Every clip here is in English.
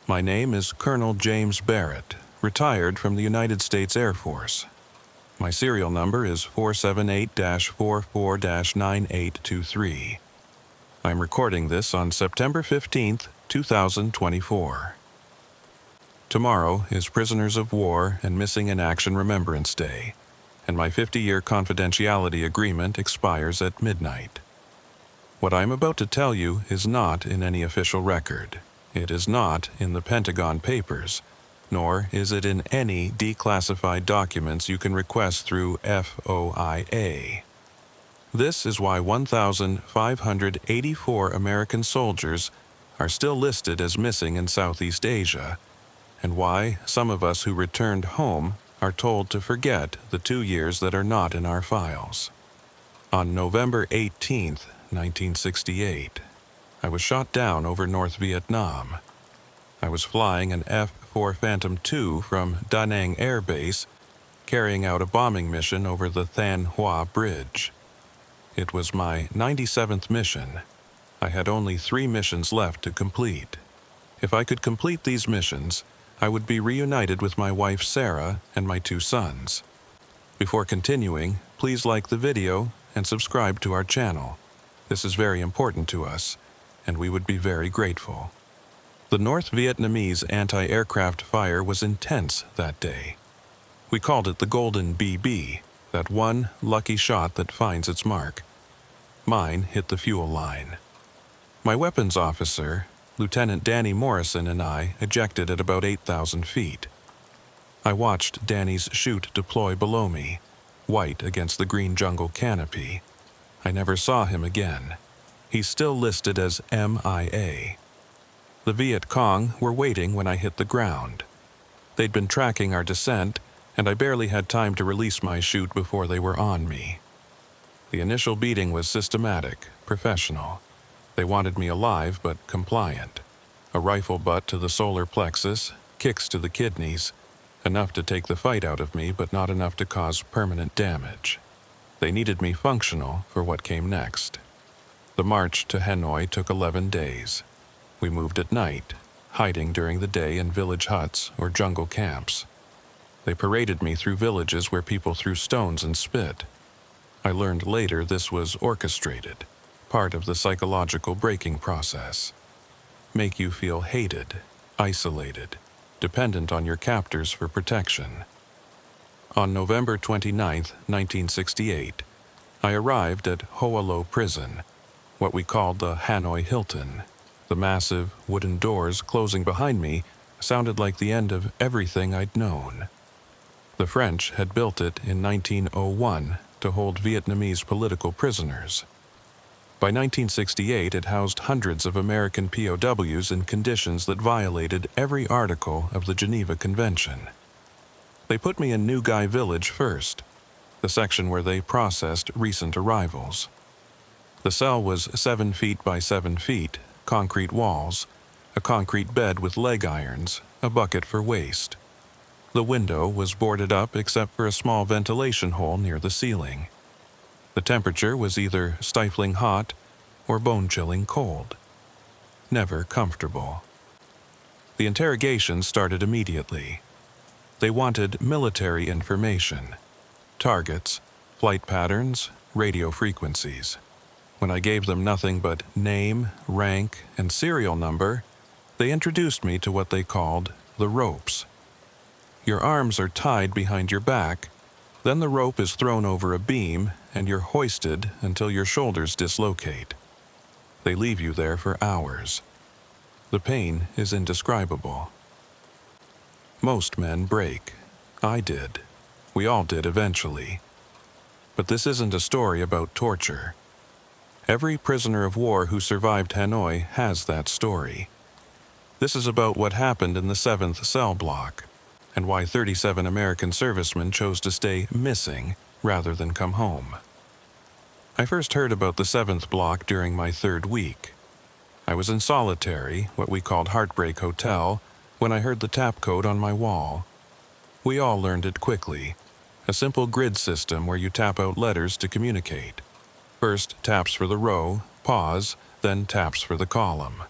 My name is Colonel James Barrett, retired from the United States Air Force. My serial number is 478-44-9823. I'm recording this on September 15th, 2024. Tomorrow is Prisoners of War and Missing in Action Remembrance Day, and my 50-year confidentiality agreement expires at midnight. What I'm about to tell you is not in any official record. It is not in the Pentagon papers, nor is it in any declassified documents you can request through FOIA. This is why 1,584 American soldiers are still listed as missing in Southeast Asia, and why some of us who returned home are told to forget the 2 years that are not in our files. On November 18, 1968, I was shot down over North Vietnam. I was flying an F-4 Phantom II from Da Nang Air Base, carrying out a bombing mission over the Than Hoa Bridge. It was my 97th mission. I had only 3 missions left to complete. If I could complete these missions, I would be reunited with my wife Sarah and my 2 sons. Before continuing, please like the video and subscribe to our channel. This is very important to us, and we would be very grateful. The North Vietnamese anti-aircraft fire was intense that day. We called it the Golden BB, that one lucky shot that finds its mark. Mine hit the fuel line. My weapons officer, Lieutenant Danny Morrison, and I ejected at about 8,000 feet. I watched Danny's chute deploy below me, white against the green jungle canopy. I never saw him again. He's still listed as MIA. The Viet Cong were waiting when I hit the ground. They'd been tracking our descent, and I barely had time to release my chute before they were on me. The initial beating was systematic, professional. They wanted me alive but compliant. A rifle butt to the solar plexus, kicks to the kidneys, enough to take the fight out of me but not enough to cause permanent damage. They needed me functional for what came next. The march to Hanoi took 11 days. We moved at night, hiding during the day in village huts or jungle camps. They paraded me through villages where people threw stones and spit. I learned later this was orchestrated, part of the psychological breaking process. Make you feel hated, isolated, dependent on your captors for protection. On November 29, 1968, I arrived at Hoa Lo Prison, what we called the Hanoi Hilton. The massive wooden doors closing behind me sounded like the end of everything I'd known. The French had built it in 1901 to hold Vietnamese political prisoners. By 1968, it housed hundreds of American POWs in conditions that violated every article of the Geneva Convention. They put me in New Guy Village first, the section where they processed recent arrivals. The cell was 7 feet by 7 feet, concrete walls, a concrete bed with leg irons, a bucket for waste. The window was boarded up except for a small ventilation hole near the ceiling. The temperature was either stifling hot or bone-chilling cold. Never comfortable. The interrogation started immediately. They wanted military information, targets, flight patterns, radio frequencies. When I gave them nothing but name, rank, and serial number, they introduced me to what they called the ropes. Your arms are tied behind your back, then the rope is thrown over a beam and you're hoisted until your shoulders dislocate. They leave you there for hours. The pain is indescribable. Most men break. I did. We all did eventually. But this isn't a story about torture. Every prisoner of war who survived Hanoi has that story. This is about what happened in the 7th cell block, and why 37 American servicemen chose to stay missing rather than come home. I first heard about the 7th block during my 3rd week. I was in solitary, what we called Heartbreak Hotel, when I heard the tap code on my wall. We all learned it quickly, a simple grid system where you tap out letters to communicate. First taps for the row, pause, then taps for the column.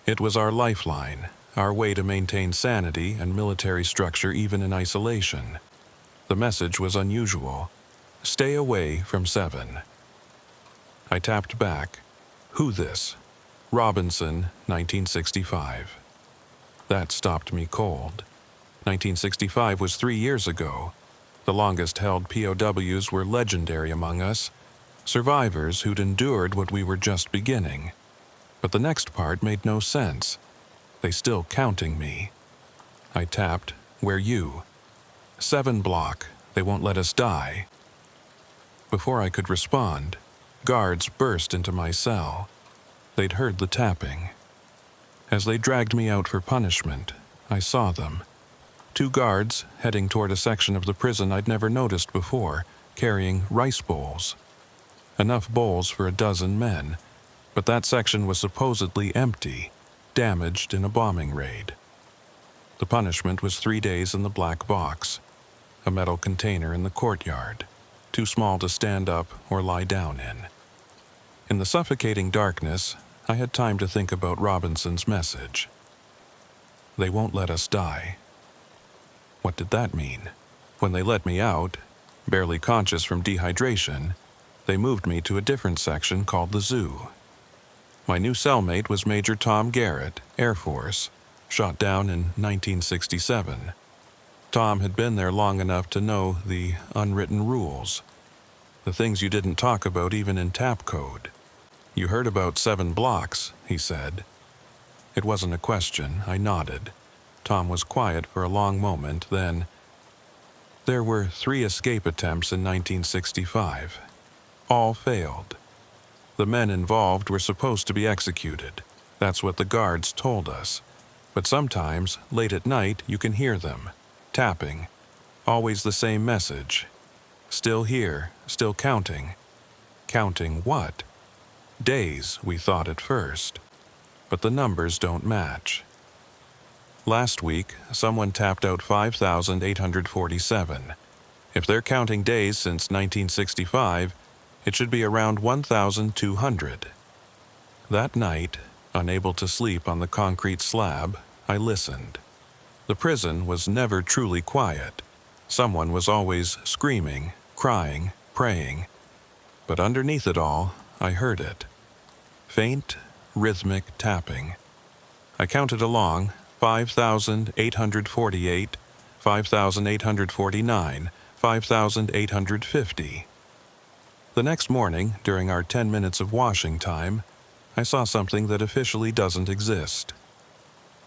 It was our lifeline, our way to maintain sanity and military structure even in isolation. The message was unusual. Stay away from 7. I tapped back. Who this? Robinson, 1965. That stopped me cold. 1965 was 3 years ago. The longest-held POWs were legendary among us, survivors who'd endured what we were just beginning. But the next part made no sense. They still counting me. I tapped, where you? 7 block, they won't let us die. Before I could respond, guards burst into my cell. They'd heard the tapping. As they dragged me out for punishment, I saw them. 2 guards heading toward a section of the prison I'd never noticed before, carrying rice bowls. Enough bowls for a dozen men, but that section was supposedly empty, damaged in a bombing raid. The punishment was 3 days in the black box, a metal container in the courtyard, too small to stand up or lie down in. In the suffocating darkness, I had time to think about Robinson's message. They won't let us die. What did that mean? When they let me out, barely conscious from dehydration, they moved me to a different section called the zoo. My new cellmate was Major Tom Garrett, Air Force, shot down in 1967. Tom had been there long enough to know the unwritten rules, the things you didn't talk about even in tap code. You heard about 7 blocks, he said. It wasn't a question, I nodded. Tom was quiet for a long moment, then, there were 3 escape attempts in 1965. All failed. The men involved were supposed to be executed. That's what the guards told us. But sometimes, late at night, you can hear them, tapping. Always the same message. Still here, still counting. Counting what? Days, we thought at first. But the numbers don't match. Last week, someone tapped out 5,847. If they're counting days since 1965, it should be around 1,200. That night, unable to sleep on the concrete slab, I listened. The prison was never truly quiet. Someone was always screaming, crying, praying. But underneath it all, I heard it. Faint, rhythmic tapping. I counted along, 5,848, 5,849, 5,850. The next morning, during our 10 minutes of washing time, I saw something that officially doesn't exist.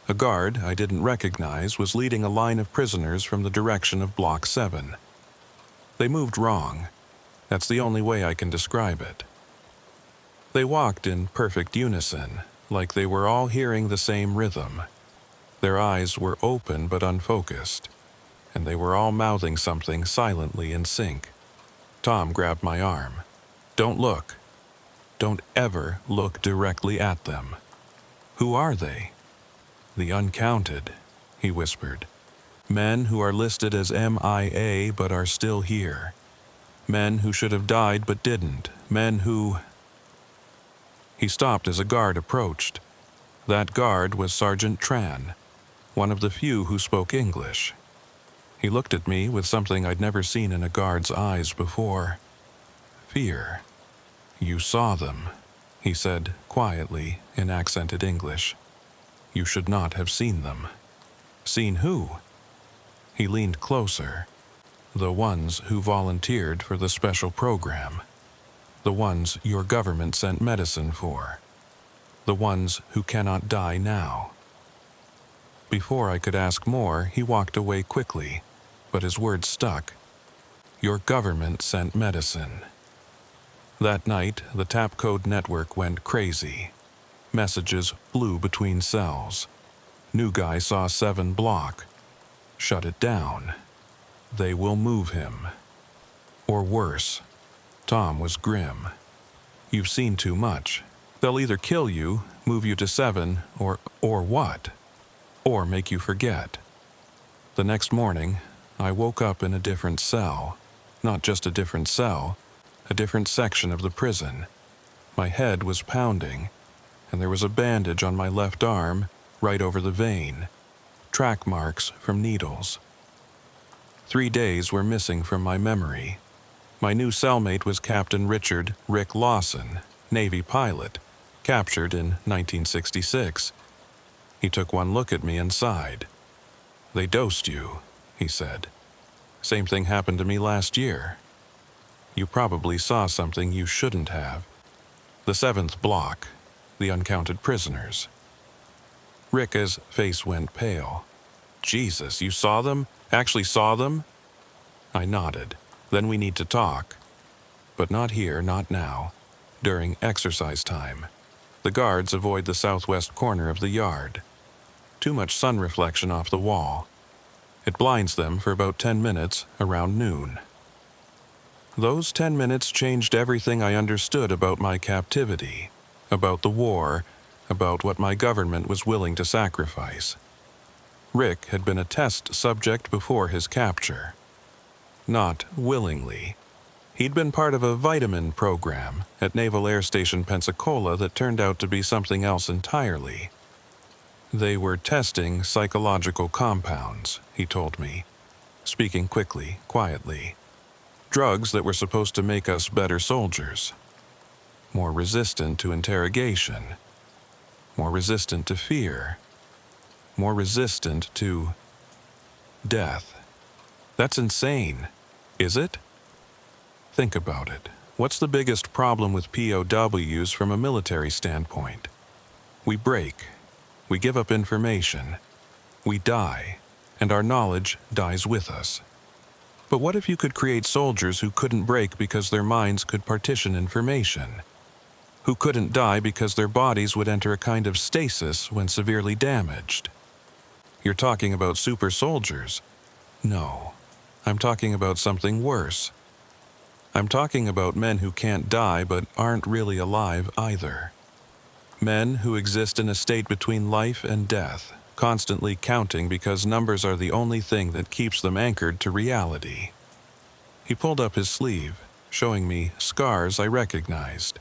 A guard I didn't recognize was leading a line of prisoners from the direction of Block 7. They moved wrong. That's the only way I can describe it. They walked in perfect unison, like they were all hearing the same rhythm. Their eyes were open but unfocused, and they were all mouthing something silently in sync. Tom grabbed my arm. Don't look. Don't ever look directly at them. Who are they? The uncounted, he whispered. Men who are listed as MIA but are still here. Men who should have died but didn't. Men who... He stopped as a guard approached. That guard was Sergeant Tran, one of the few who spoke English. He looked at me with something I'd never seen in a guard's eyes before. Fear. You saw them, he said quietly in accented English. You should not have seen them. Seen who? He leaned closer. The ones who volunteered for the special program. The ones your government sent medicine for. The ones who cannot die now. Before I could ask more, he walked away quickly, but his words stuck. Your government sent medicine. That night, the tap code network went crazy. Messages flew between cells. New guy saw 7 block. Shut it down. They will move him. Or worse. Tom was grim. You've seen too much. They'll either kill you, move you to 7, or what? Or make you forget. The next morning, I woke up in a different cell. Not just a different cell, a different section of the prison. My head was pounding, and there was a bandage on my left arm right over the vein, track marks from needles. 3 days were missing from my memory. My new cellmate was Captain Richard "Rick" Lawson, Navy pilot, captured in 1966. He took one look at me and sighed. "They dosed you," he said. "Same thing happened to me last year. You probably saw something you shouldn't have. The 7th block, the uncounted prisoners." Rick's face went pale. "Jesus, you saw them? Actually saw them?" I nodded. "Then we need to talk. But not here, not now. During exercise time. The guards avoid the southwest corner of the yard. Too much sun reflection off the wall. It blinds them for about 10 minutes around noon." Those 10 minutes changed everything I understood about my captivity, about the war, about what my government was willing to sacrifice. Rick had been a test subject before his capture. Not willingly. He'd been part of a vitamin program at Naval Air Station Pensacola that turned out to be something else entirely. They were testing psychological compounds, he told me, speaking quickly, quietly. Drugs that were supposed to make us better soldiers. More resistant to interrogation. More resistant to fear. More resistant to death. That's insane, is it? Think about it. What's the biggest problem with POWs from a military standpoint? We break. We give up information. We die, and our knowledge dies with us. But what if you could create soldiers who couldn't break because their minds could partition information? Who couldn't die because their bodies would enter a kind of stasis when severely damaged? You're talking about super soldiers. No, I'm talking about something worse. I'm talking about men who can't die but aren't really alive either. Men who exist in a state between life and death, constantly counting because numbers are the only thing that keeps them anchored to reality. He pulled up his sleeve, showing me scars I recognized.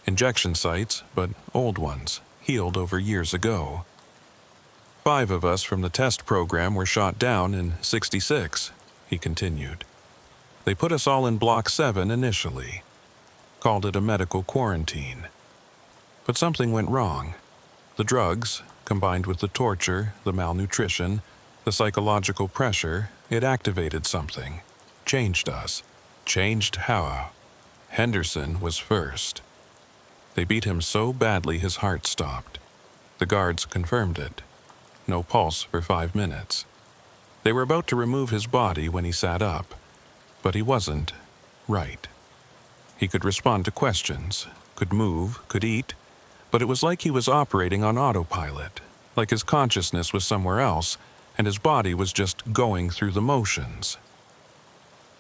Injection sites, but old ones, healed over years ago. 5 of us from the test program were shot down in '66, he continued. They put us all in Block 7 initially. Called it a medical quarantine. But something went wrong. The drugs, combined with the torture, the malnutrition, the psychological pressure, it activated something. Changed us. Changed how? Henderson was first. They beat him so badly his heart stopped. The guards confirmed it. No pulse for 5 minutes. They were about to remove his body when he sat up, but he wasn't right. He could respond to questions, could move, could eat, but it was like he was operating on autopilot, like his consciousness was somewhere else, and his body was just going through the motions.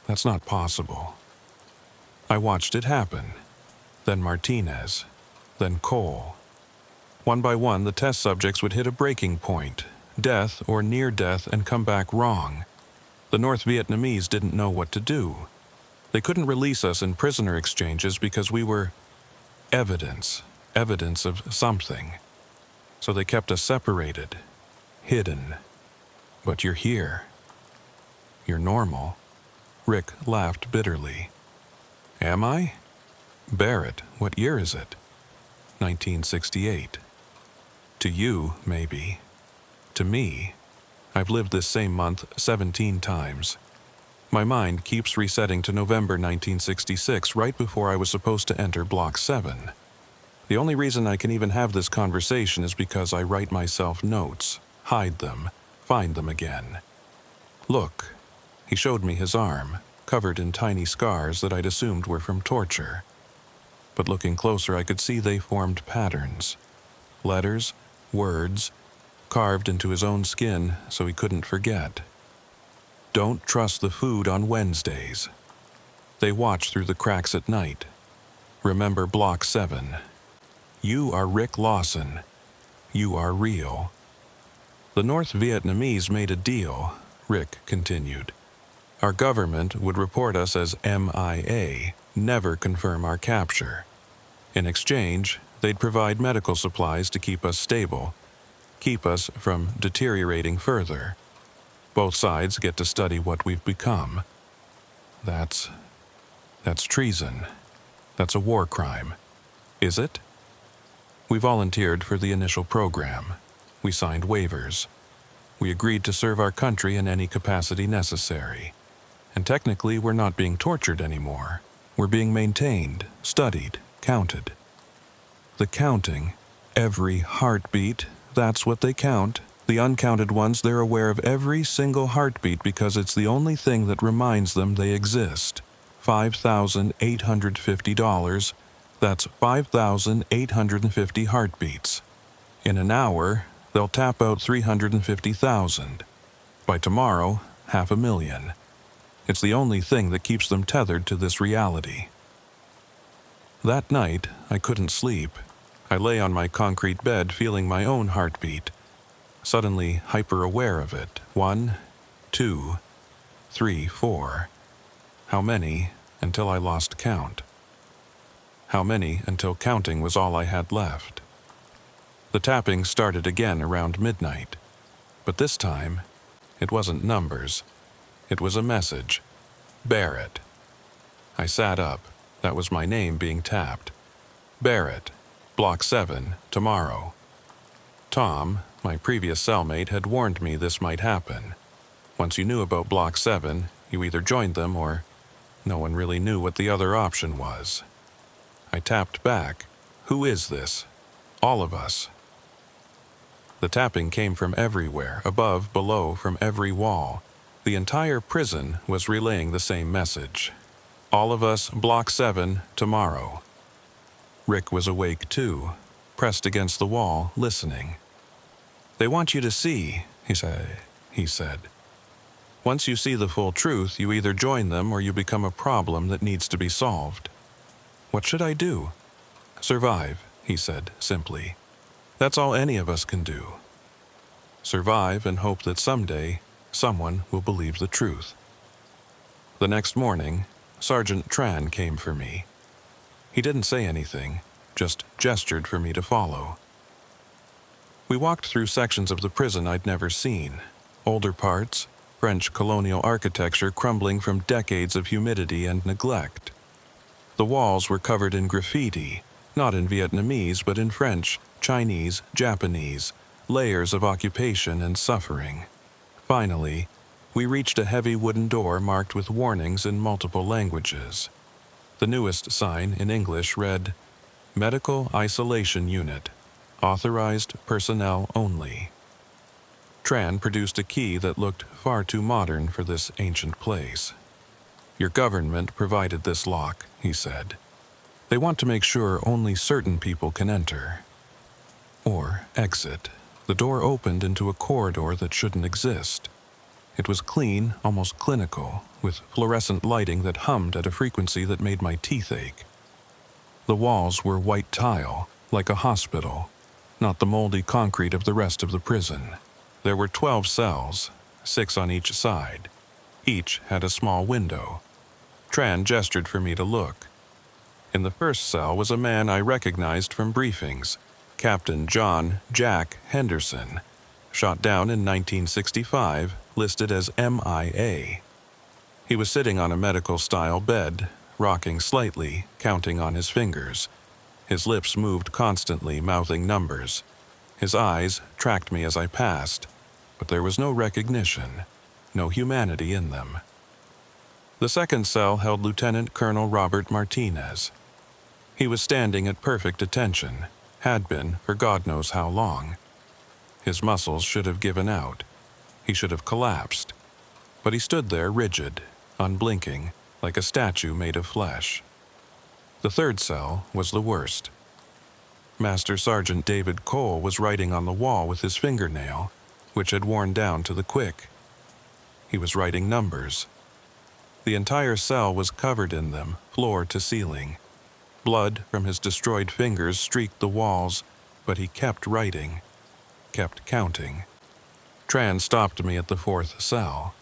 That's not possible. I watched it happen. Then Martinez. Then Cole. One by one, the test subjects would hit a breaking point, death or near death, and come back wrong. The North Vietnamese didn't know what to do. They couldn't release us in prisoner exchanges because we were evidence of something. So they kept us separated, hidden. But you're here. You're normal. Rick laughed bitterly. Am I? Barrett, what year is it? 1968. To you, maybe. To me, I've lived this same month 17 times. My mind keeps resetting to November 1966, right before I was supposed to enter Block 7. The only reason I can even have this conversation is because I write myself notes, hide them, find them again. Look, he showed me his arm, covered in tiny scars that I'd assumed were from torture. But looking closer, I could see they formed patterns. Letters, words, carved into his own skin so he couldn't forget. Don't trust the food on Wednesdays. They watch through the cracks at night. Remember Block 7. You are Rick Lawson. You are real. The North Vietnamese made a deal, Rick continued. Our government would report us as MIA, never confirm our capture. In exchange, they'd provide medical supplies to keep us stable. keep us from deteriorating further. Both sides get to study what we've become. That's treason. That's a war crime. Is it? We volunteered for the initial program. We signed waivers. We agreed to serve our country in any capacity necessary. And technically, we're not being tortured anymore. We're being maintained, studied, counted. The counting, every heartbeat, that's what they count. The uncounted ones, they're aware of every single heartbeat because it's the only thing that reminds them they exist. $5,850. That's 5,850 heartbeats. In an hour, they'll tap out 350,000. By tomorrow, 500,000. It's the only thing that keeps them tethered to this reality. That night, I couldn't sleep. I lay on my concrete bed feeling my own heartbeat, suddenly hyper-aware of it. 1, 2, 3, 4. How many until I lost count? How many until counting was all I had left? The tapping started again around midnight, but this time, it wasn't numbers. It was a message. Barrett. I sat up. That was my name being tapped. Barrett, Block 7, tomorrow. Tom, my previous cellmate, had warned me this might happen. Once you knew about Block 7, you either joined them or no one really knew what the other option was. I tapped back. Who is this? All of us. The tapping came from everywhere, above, below, from every wall. The entire prison was relaying the same message. All of us, Block 7, tomorrow. Rick was awake too, pressed against the wall, listening. They want you to see, he said. Once you see the full truth, you either join them or you become a problem that needs to be solved. What should I do? Survive, he said simply. That's all any of us can do. Survive and hope that someday someone will believe the truth. The next morning, Sergeant Tran came for me. He didn't say anything, just gestured for me to follow. We walked through sections of the prison I'd never seen. Older parts, French colonial architecture crumbling from decades of humidity and neglect. The walls were covered in graffiti, not in Vietnamese but in French, Chinese, Japanese, layers of occupation and suffering. Finally, we reached a heavy wooden door marked with warnings in multiple languages. The newest sign in English read, Medical Isolation Unit, Authorized Personnel Only. Tran produced a key that looked far too modern for this ancient place. Your government provided this lock, he said. They want to make sure only certain people can enter. Or exit. The door opened into a corridor that shouldn't exist. It was clean, almost clinical, with fluorescent lighting that hummed at a frequency that made my teeth ache. The walls were white tile, like a hospital, not the moldy concrete of the rest of the prison. There were 12 cells, 6 on each side. Each had a small window. Tran gestured for me to look. In the first cell was a man I recognized from briefings, Captain John Jack Henderson, shot down in 1965, listed as MIA. He was sitting on a medical-style bed, rocking slightly, counting on his fingers. His lips moved constantly, mouthing numbers. His eyes tracked me as I passed, but there was no recognition, no humanity in them. The second cell held Lieutenant Colonel Robert Martinez. He was standing at perfect attention, had been for God knows how long. His muscles should have given out. He should have collapsed. But he stood there rigid, unblinking, like a statue made of flesh. The third cell was the worst. Master Sergeant David Cole was writing on the wall with his fingernail, which had worn down to the quick. He was writing numbers. The entire cell was covered in them, floor to ceiling. Blood from his destroyed fingers streaked the walls, but he kept writing, kept counting. Tran stopped me at the fourth cell.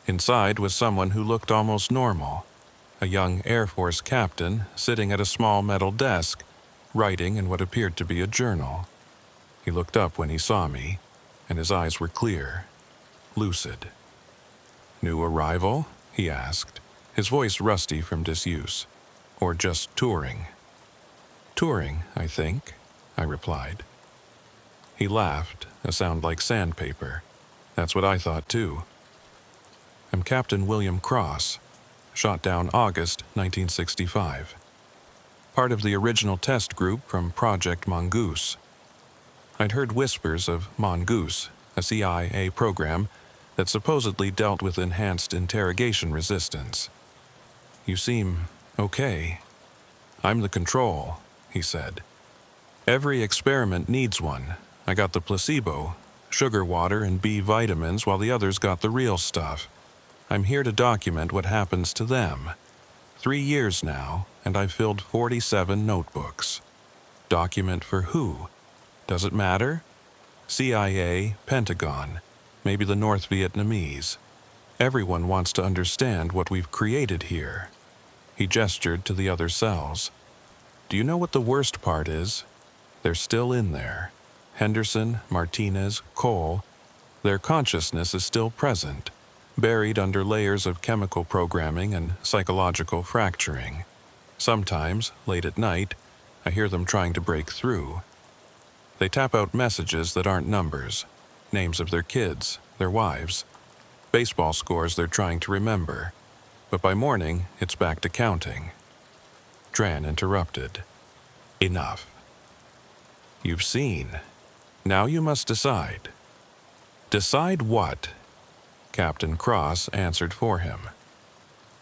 Inside was someone who looked almost normal, a young Air Force captain sitting at a small metal desk, writing in what appeared to be a journal. He looked up when he saw me, and his eyes were clear, lucid. "New arrival?" he asked, his voice rusty from disuse. "Or just touring?" "Touring, I think," I replied. He laughed, a sound like sandpaper. "That's what I thought too. I'm Captain William Cross, shot down August 1965. Part of the original test group from Project Mongoose. I'd heard whispers of Mongoose, a CIA program that supposedly dealt with enhanced interrogation resistance. "You seem okay." "I'm the control," he said. "Every experiment needs one. I got the placebo, sugar water and B vitamins, while the others got the real stuff. I'm here to document what happens to them. 3 years now, and I've filled 47 notebooks. Document for who? Does it matter? CIA, Pentagon, maybe the North Vietnamese. Everyone wants to understand what we've created here." He gestured to the other cells. "Do you know what the worst part is? They're still in there. Henderson, Martinez, Cole. Their consciousness is still present, buried under layers of chemical programming and psychological fracturing. Sometimes, late at night, I hear them trying to break through. They tap out messages that aren't numbers, names of their kids, their wives, baseball scores they're trying to remember. But by morning, it's back to counting." Tran interrupted. "Enough. You've seen. Now you must decide." "Decide what?" Captain Cross answered for him.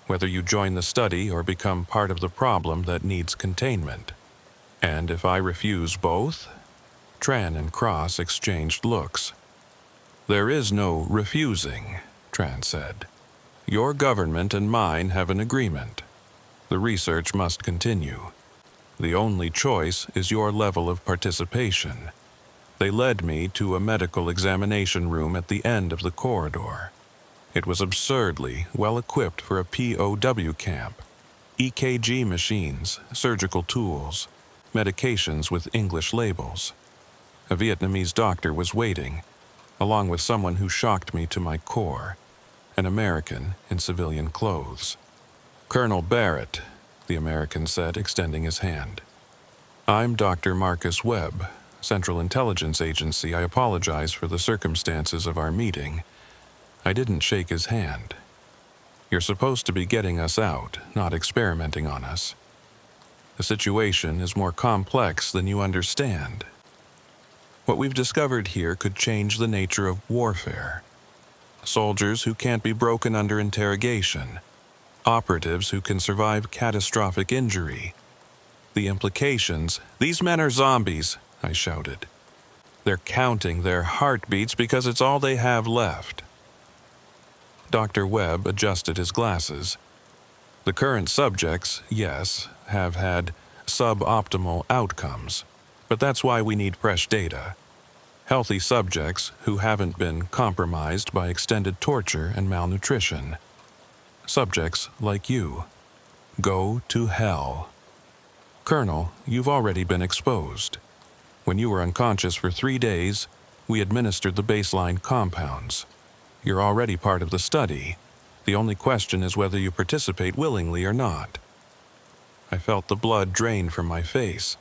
"Whether you join the study or become part of the problem that needs containment. And if I refuse both?" Tran and Cross exchanged looks. "There is no refusing," Tran said. "Your government and mine have an agreement. The research must continue. The only choice is your level of participation." They led me to a medical examination room at the end of the corridor. It was absurdly well equipped for a POW camp. EKG machines, surgical tools, medications with English labels. A Vietnamese doctor was waiting, along with someone who shocked me to my core, an American in civilian clothes. "Colonel Barrett," the American said, extending his hand. "I'm Dr. Marcus Webb, Central Intelligence Agency. I apologize for the circumstances of our meeting." I didn't shake his hand. "You're supposed to be getting us out, not experimenting on us. The situation is more complex than you understand. What we've discovered here could change the nature of warfare. Soldiers who can't be broken under interrogation. Operatives who can survive catastrophic injury. The implications—" "These men are zombies," I shouted. "They're counting their heartbeats because it's all they have left." Dr. Webb adjusted his glasses. "The current subjects, yes, have had suboptimal outcomes, but that's why we need fresh data. Healthy subjects who haven't been compromised by extended torture and malnutrition. Subjects like you. Go to hell. Colonel, you've already been exposed. When you were unconscious for 3 days, we administered the baseline compounds. You're already part of the study. The only question is whether you participate willingly or not." I felt the blood drain from my face.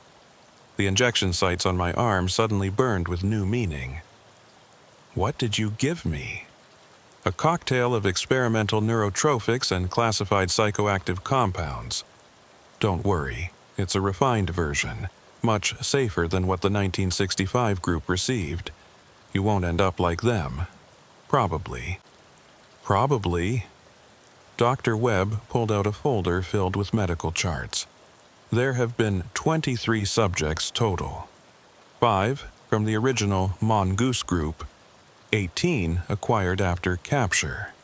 The injection sites on my arm suddenly burned with new meaning. "What did you give me?" "A cocktail of experimental neurotropics and classified psychoactive compounds. Don't worry, it's a refined version, much safer than what the 1965 group received. You won't end up like them. Probably." "Probably?" Dr. Webb pulled out a folder filled with medical charts. "There have been 23 subjects total. 5 from the original Mongoose group, 18 acquired after capture.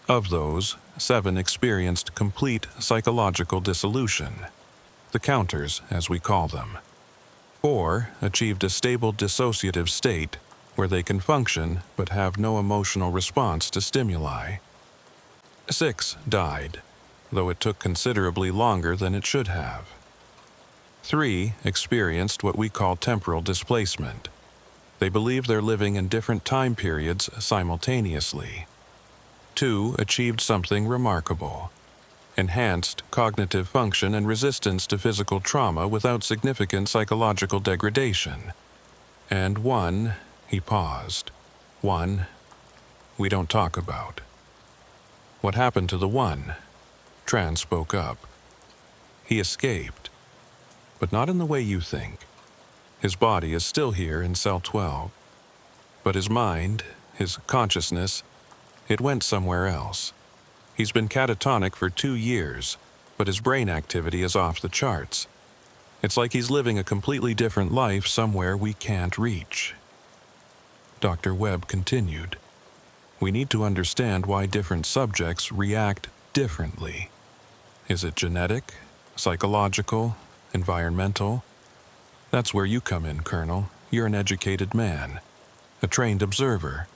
Of those, 7 experienced complete psychological dissolution, the counters as we call them. 4 achieved a stable dissociative state where they can function but have no emotional response to stimuli. 6 died, though it took considerably longer than it should have. 3 experienced what we call temporal displacement, They believe they're living in different time periods simultaneously. 2 achieved something remarkable: enhanced cognitive function and resistance to physical trauma without significant psychological degradation. And 1, he paused. 1, we don't talk about. What happened to the 1? Tran spoke up. He escaped, but not in the way you think. His body is still here in cell 12, but his mind, his consciousness, it went somewhere else. He's been catatonic for 2 years, but his brain activity is off the charts. It's like he's living a completely different life somewhere we can't reach. Dr. Webb continued. We need to understand why different subjects react differently. Is it genetic, psychological, environmental? That's where you come in, Colonel. You're an educated man, a trained observer.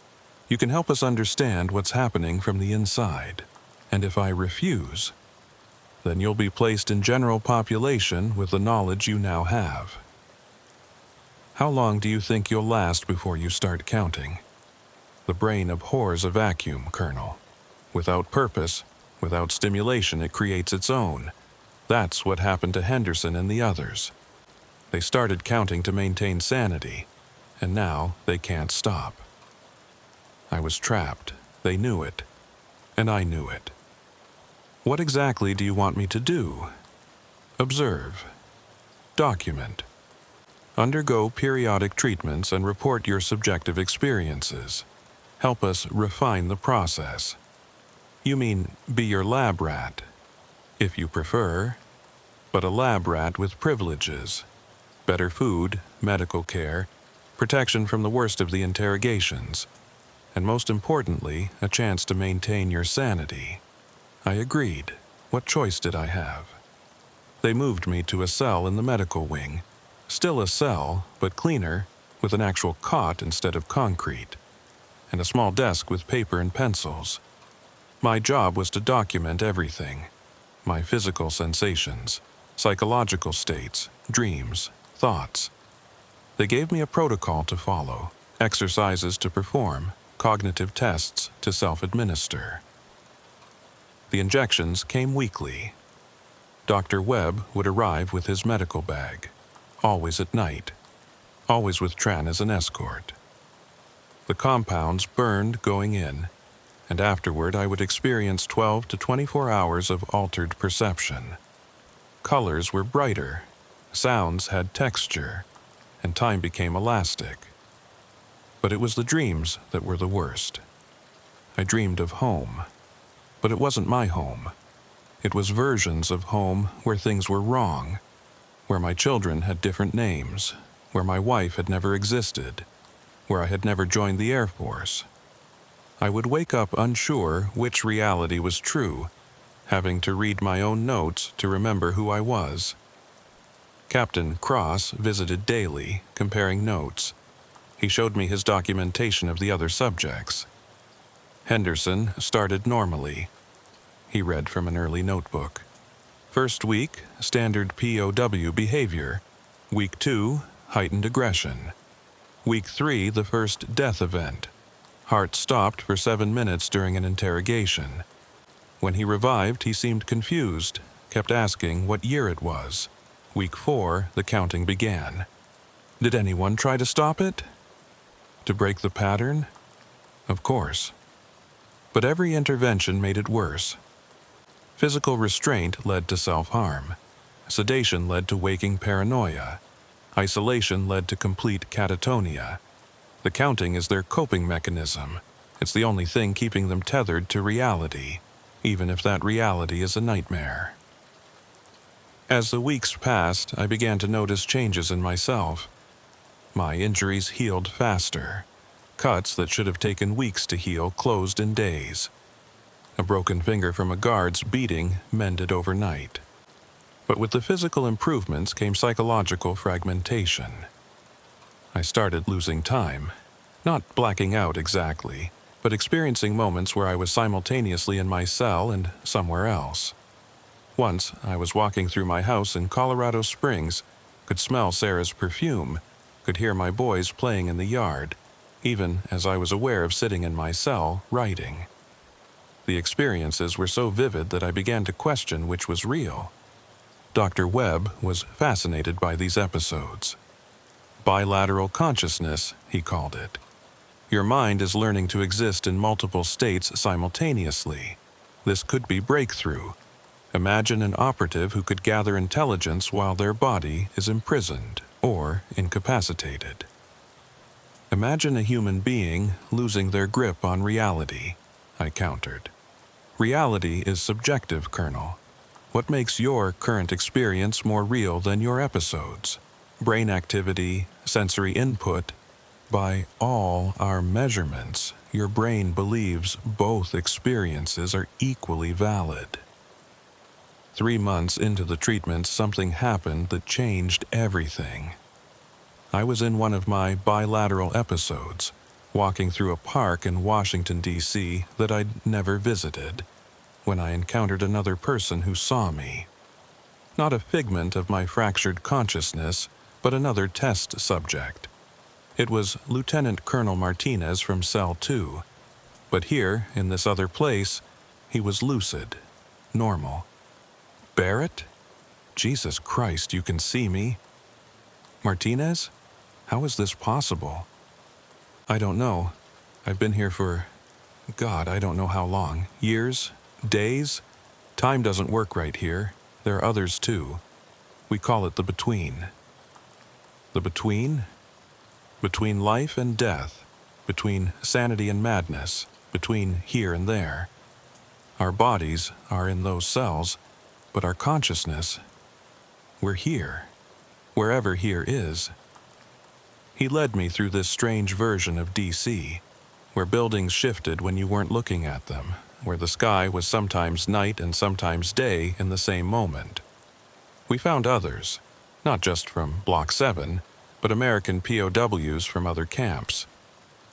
You can help us understand what's happening from the inside. And if I refuse, then you'll be placed in general population with the knowledge you now have. How long do you think you'll last before you start counting? The brain abhors a vacuum, Colonel. Without purpose, without stimulation, it creates its own. That's what happened to Henderson and the others. They started counting to maintain sanity, and now they can't stop. I was trapped. They knew it, and I knew it. What exactly do you want me to do? Observe. Document. Undergo periodic treatments and report your subjective experiences. Help us refine the process. You mean be your lab rat, if you prefer, but a lab rat with privileges. Better food, medical care, protection from the worst of the interrogations, and most importantly, a chance to maintain your sanity. I agreed. What choice did I have? They moved me to a cell in the medical wing. Still a cell, but cleaner, with an actual cot instead of concrete, and a small desk with paper and pencils. My job was to document everything: my physical sensations, psychological states, dreams, thoughts. They gave me a protocol to follow, exercises to perform, cognitive tests to self-administer. The injections came weekly. Dr. Webb would arrive with his medical bag, always at night, always with Tran as an escort. The compounds burned going in, and afterward I would experience 12 to 24 hours of altered perception. Colors were brighter, sounds had texture, and time became elastic. But it was the dreams that were the worst. I dreamed of home, but it wasn't my home. It was versions of home where things were wrong, where my children had different names, where my wife had never existed, where I had never joined the Air Force. I would wake up unsure which reality was true, having to read my own notes to remember who I was. Captain Cross visited daily, comparing notes. He showed me his documentation of the other subjects. Henderson started normally. He read from an early notebook. First week, standard POW behavior. Week 2, heightened aggression. Week 3, the first death event. Heart stopped for 7 minutes during an interrogation. When he revived, he seemed confused, kept asking what year it was. Week 4, the counting began. Did anyone try to stop it? To break the pattern? Of course. But every intervention made it worse. Physical restraint led to self-harm. Sedation led to waking paranoia. Isolation led to complete catatonia. The counting is their coping mechanism. It's the only thing keeping them tethered to reality, even if that reality is a nightmare. As the weeks passed, I began to notice changes in myself. My injuries healed faster. Cuts that should have taken weeks to heal closed in days. A broken finger from a guard's beating mended overnight. But with the physical improvements came psychological fragmentation. I started losing time, not blacking out exactly, but experiencing moments where I was simultaneously in my cell and somewhere else. Once, I was walking through my house in Colorado Springs, could smell Sarah's perfume, could hear my boys playing in the yard, even as I was aware of sitting in my cell writing. The experiences were so vivid that I began to question which was real. Dr. Webb was fascinated by these episodes. Bilateral consciousness, he called it. Your mind is learning to exist in multiple states simultaneously. This could be breakthrough. Imagine an operative who could gather intelligence while their body is imprisoned or incapacitated. Imagine a human being losing their grip on reality, I countered. Reality is subjective, Colonel. What makes your current experience more real than your episodes? Brain activity, sensory input. By all our measurements, your brain believes both experiences are equally valid. 3 months into the treatment, something happened that changed everything. I was in one of my bilateral episodes, walking through a park in Washington, D.C. that I'd never visited, when I encountered another person who saw me. Not a figment of my fractured consciousness, but another test subject. It was Lieutenant Colonel Martinez from Cell 2, but here, in this other place, he was lucid, normal. Barrett? Jesus Christ, you can see me? Martinez? How is this possible? I don't know. I've been here for, God, I don't know how long. Years? Days? Time doesn't work right here. There are others too. We call it the between. The between? Between life and death, between sanity and madness, between here and there. Our bodies are in those cells, but our consciousness, we're here, wherever here is. He led me through this strange version of DC, where buildings shifted when you weren't looking at them, where the sky was sometimes night and sometimes day in the same moment. We found others, not just from Block 7, but American POWs from other camps,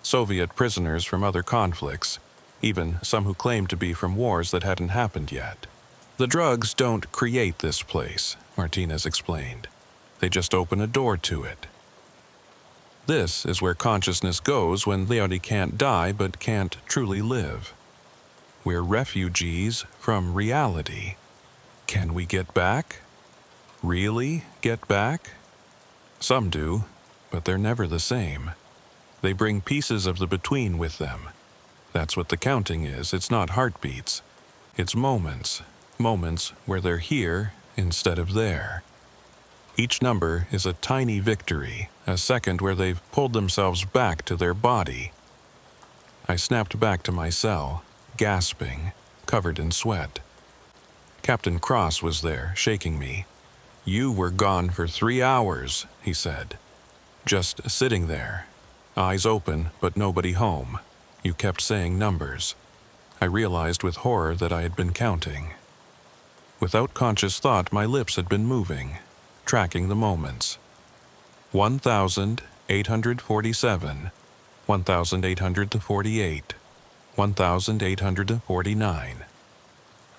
Soviet prisoners from other conflicts, even some who claimed to be from wars that hadn't happened yet. The drugs don't create this place, Martinez explained. They just open a door to it. This is where consciousness goes when Leone can't die but can't truly live. We're refugees from reality. Can we get back? Really get back? Some do, but they're never the same. They bring pieces of the between with them. That's what the counting is. It's not heartbeats. It's moments. Moments where they're here instead of there. Each number is a tiny victory, a second where they've pulled themselves back to their body. I snapped back to my cell, gasping, covered in sweat. Captain Cross was there, shaking me. "You were gone for 3 hours," he said. "Just sitting there, eyes open but nobody home. You kept saying numbers." I realized with horror that I had been counting. Without conscious thought, my lips had been moving, tracking the moments. 1,847, 1,848, 1,849.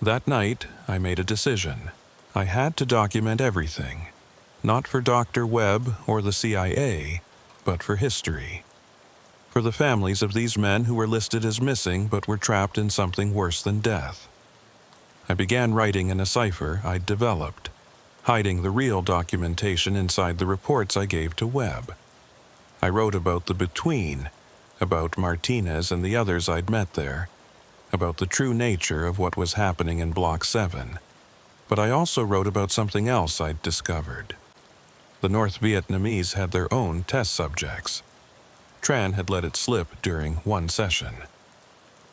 That night, I made a decision. I had to document everything, not for Dr. Webb or the CIA, but for history. For the families of these men who were listed as missing but were trapped in something worse than death. I began writing in a cipher I'd developed, hiding the real documentation inside the reports I gave to Webb. I wrote about the between, about Martinez and the others I'd met there, about the true nature of what was happening in Block 7. But I also wrote about something else I'd discovered. The North Vietnamese had their own test subjects. Tran had let it slip during one session.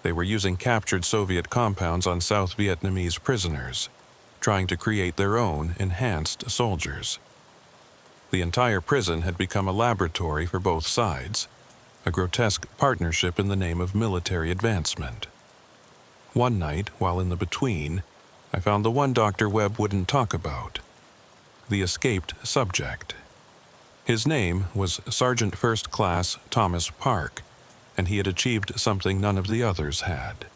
They were using captured Soviet compounds on South Vietnamese prisoners, trying to create their own enhanced soldiers. The entire prison had become a laboratory for both sides, a grotesque partnership in the name of military advancement. One night, while in the between, I found the one Dr. Webb wouldn't talk about, the escaped subject. His name was Sergeant First Class Thomas Park, and he had achieved something none of the others had.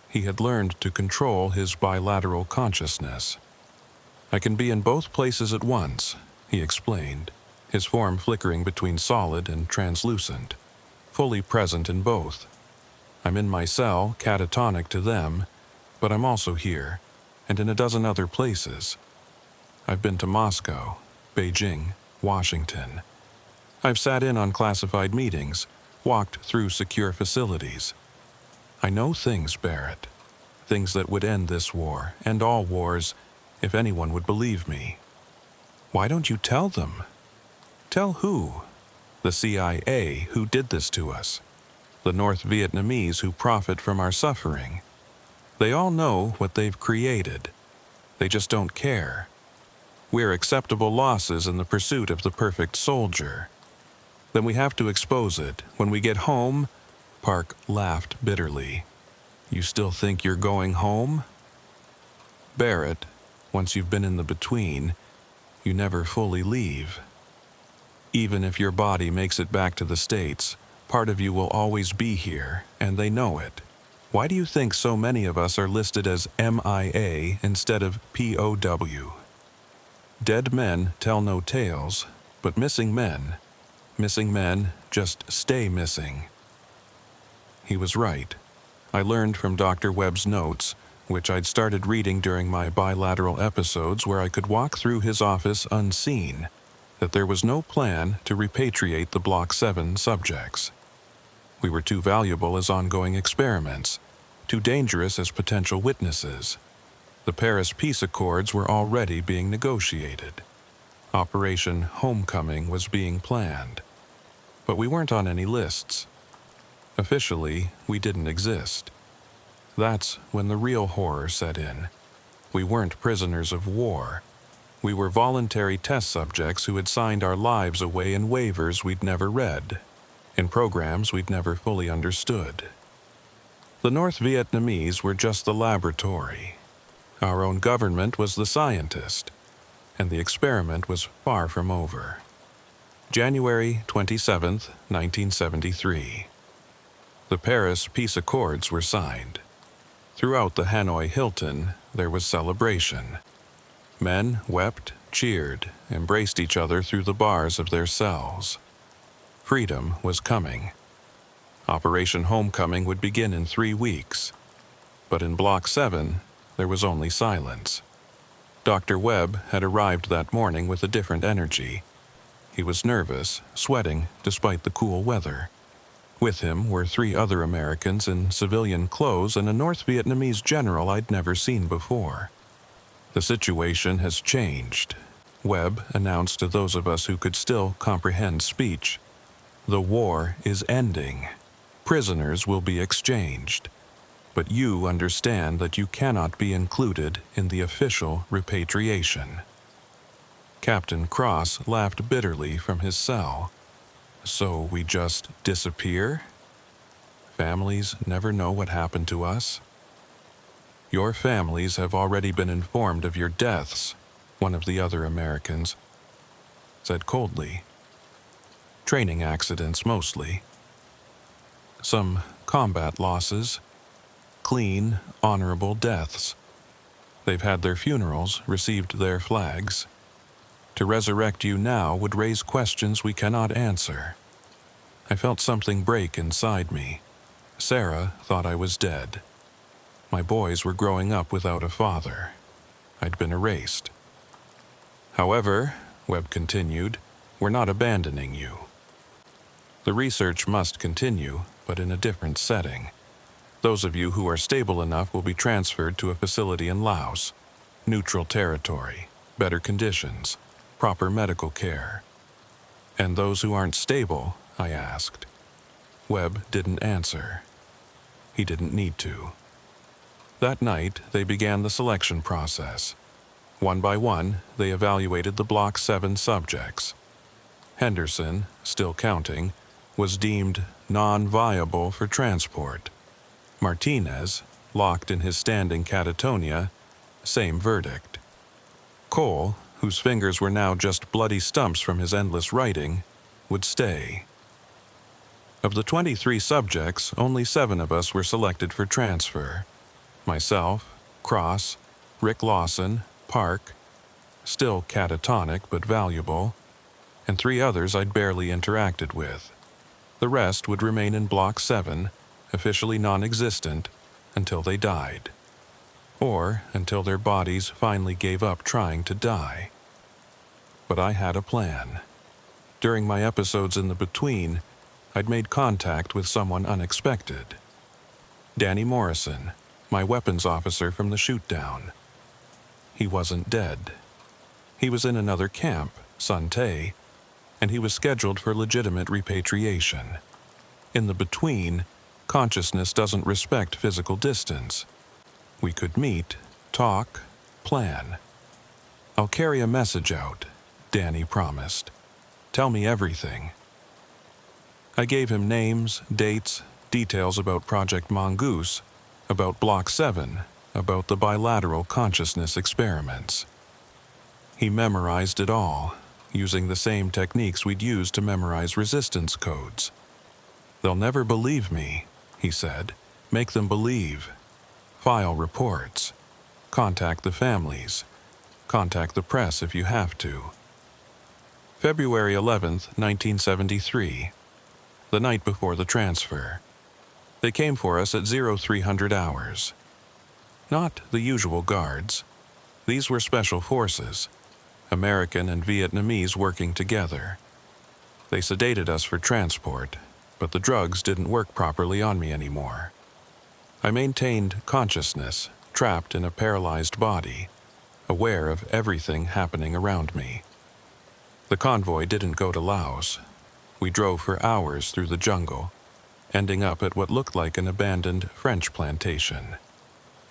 He had learned to control his bilateral consciousness. "I can be in both places at once," he explained. his form flickering between solid and translucent, fully present in both. I'm in my cell, catatonic to them, but I'm also here, and in a dozen other places. I've been to Moscow, Beijing, Washington. I've sat in on classified meetings, walked through secure facilities. I know things, Barrett. Things that would end this war, and all wars, if anyone would believe me. Why don't you tell them? Tell who? The CIA who did this to us. The North Vietnamese who profit from our suffering. They all know what they've created. They just don't care. We're acceptable losses in the pursuit of the perfect soldier. Then we have to expose it. When we get home, Park laughed bitterly. You still think you're going home? Barrett, once you've been in the between, you never fully leave. Even if your body makes it back to the States, part of you will always be here, and they know it. Why do you think so many of us are listed as MIA instead of POW? Dead men tell no tales, but missing men just stay missing. He was right. I learned from Dr. Webb's notes, which I'd started reading during my bilateral episodes where I could walk through his office unseen, that there was no plan to repatriate the Block 7 subjects. We were too valuable as ongoing experiments, too dangerous as potential witnesses. The Paris Peace Accords were already being negotiated. Operation Homecoming was being planned. But we weren't on any lists. Officially, we didn't exist. That's when the real horror set in. We weren't prisoners of war. We were voluntary test subjects who had signed our lives away in waivers we'd never read, in programs we'd never fully understood. The North Vietnamese were just the laboratory. Our own government was the scientist, and the experiment was far from over. January 27, 1973. The Paris Peace Accords were signed. Throughout the Hanoi Hilton, there was celebration. Men wept, cheered, embraced each other through the bars of their cells. Freedom was coming. Operation Homecoming would begin in 3 weeks. But in Block 7, there was only silence. Dr. Webb had arrived that morning with a different energy. He was nervous, sweating despite the cool weather. With him were 3 other Americans in civilian clothes and a North Vietnamese general I'd never seen before. The situation has changed, Webb announced to those of us who could still comprehend speech. The war is ending. Prisoners will be exchanged. But you understand that you cannot be included in the official repatriation. Captain Cross laughed bitterly from his cell. So we just disappear? Families never know what happened to us? Your families have already been informed of your deaths, one of the other Americans said coldly. Training accidents mostly. Some combat losses. Clean, honorable deaths. They've had their funerals, received their flags. To resurrect you now would raise questions we cannot answer. I felt something break inside me. Sarah thought I was dead. My boys were growing up without a father. I'd been erased. However, Webb continued, we're not abandoning you. The research must continue, but in a different setting. Those of you who are stable enough will be transferred to a facility in Laos. Neutral territory, better conditions, proper medical care. And those who aren't stable, I asked. Webb didn't answer. He didn't need to. That night, they began the selection process. One by one, they evaluated the Block 7 subjects. Henderson, still counting, was deemed non-viable for transport. Martinez, locked in his standing catatonia, same verdict. Cole, whose fingers were now just bloody stumps from his endless writing, would stay. Of the 23 subjects, only 7 of us were selected for transfer. Myself, Cross, Rick Lawson, Park, still catatonic but valuable, and 3 others I'd barely interacted with. The rest would remain in Block 7, officially non-existent, until they died. Or until their bodies finally gave up trying to die. But I had a plan. During my episodes in the between, I'd made contact with someone unexpected. Danny Morrison, my weapons officer from the shoot-down. He wasn't dead. He was in another camp, Sun Tay, and he was scheduled for legitimate repatriation. In the between, consciousness doesn't respect physical distance. We could meet, talk, plan. "I'll carry a message out," Danny promised. "Tell me everything." I gave him names, dates, details about Project Mongoose, about Block 7, about the bilateral consciousness experiments. He memorized it all, using the same techniques we'd used to memorize resistance codes. "They'll never believe me," he said. "Make them believe. File reports. Contact the families. Contact the press if you have to." February 11th, 1973. The night before the transfer. They came for us at 0300 hours. Not the usual guards. These were special forces, American and Vietnamese working together. They sedated us for transport, but the drugs didn't work properly on me anymore. I maintained consciousness, trapped in a paralyzed body, aware of everything happening around me. The convoy didn't go to Laos. We drove for hours through the jungle, ending up at what looked like an abandoned French plantation.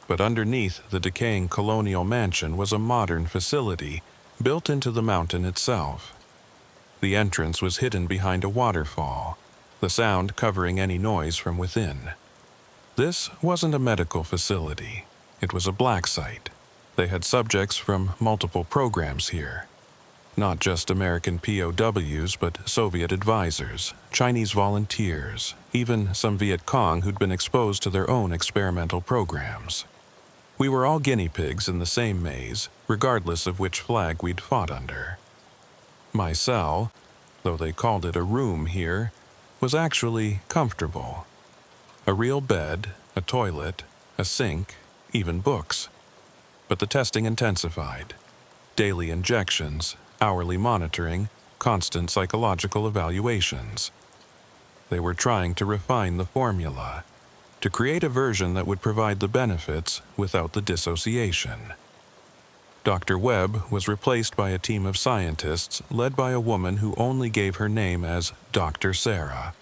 But underneath the decaying colonial mansion was a modern facility built into the mountain itself. The entrance was hidden behind a waterfall, the sound covering any noise from within. This wasn't a medical facility. It was a black site. They had subjects from multiple programs here. Not just American POWs, but Soviet advisors, Chinese volunteers, even some Viet Cong who'd been exposed to their own experimental programs. We were all guinea pigs in the same maze, regardless of which flag we'd fought under. My cell, though they called it a room here, was actually comfortable. A real bed, a toilet, a sink, even books. But the testing intensified. Daily injections, hourly monitoring, constant psychological evaluations. They were trying to refine the formula, to create a version that would provide the benefits without the dissociation. Dr. Webb was replaced by a team of scientists led by a woman who only gave her name as Dr. Sarah.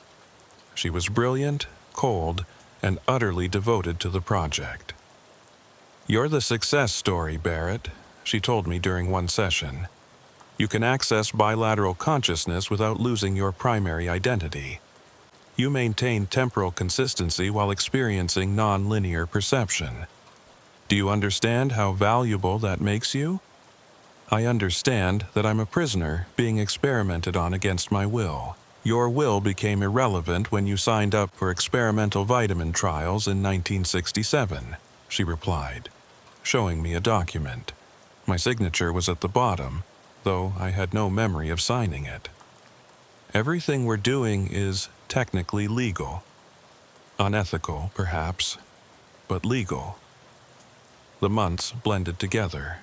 She was brilliant, cold, and utterly devoted to the project. "You're the success story, Barrett," she told me during one session. "You can access bilateral consciousness without losing your primary identity. You maintain temporal consistency while experiencing non-linear perception. Do you understand how valuable that makes you?" "I understand that I'm a prisoner being experimented on against my will. Your will became irrelevant when you signed up for experimental vitamin trials in 1967, she replied, showing me a document. My signature was at the bottom, though I had no memory of signing it. "Everything we're doing is technically legal. Unethical, perhaps, but legal." The months blended together.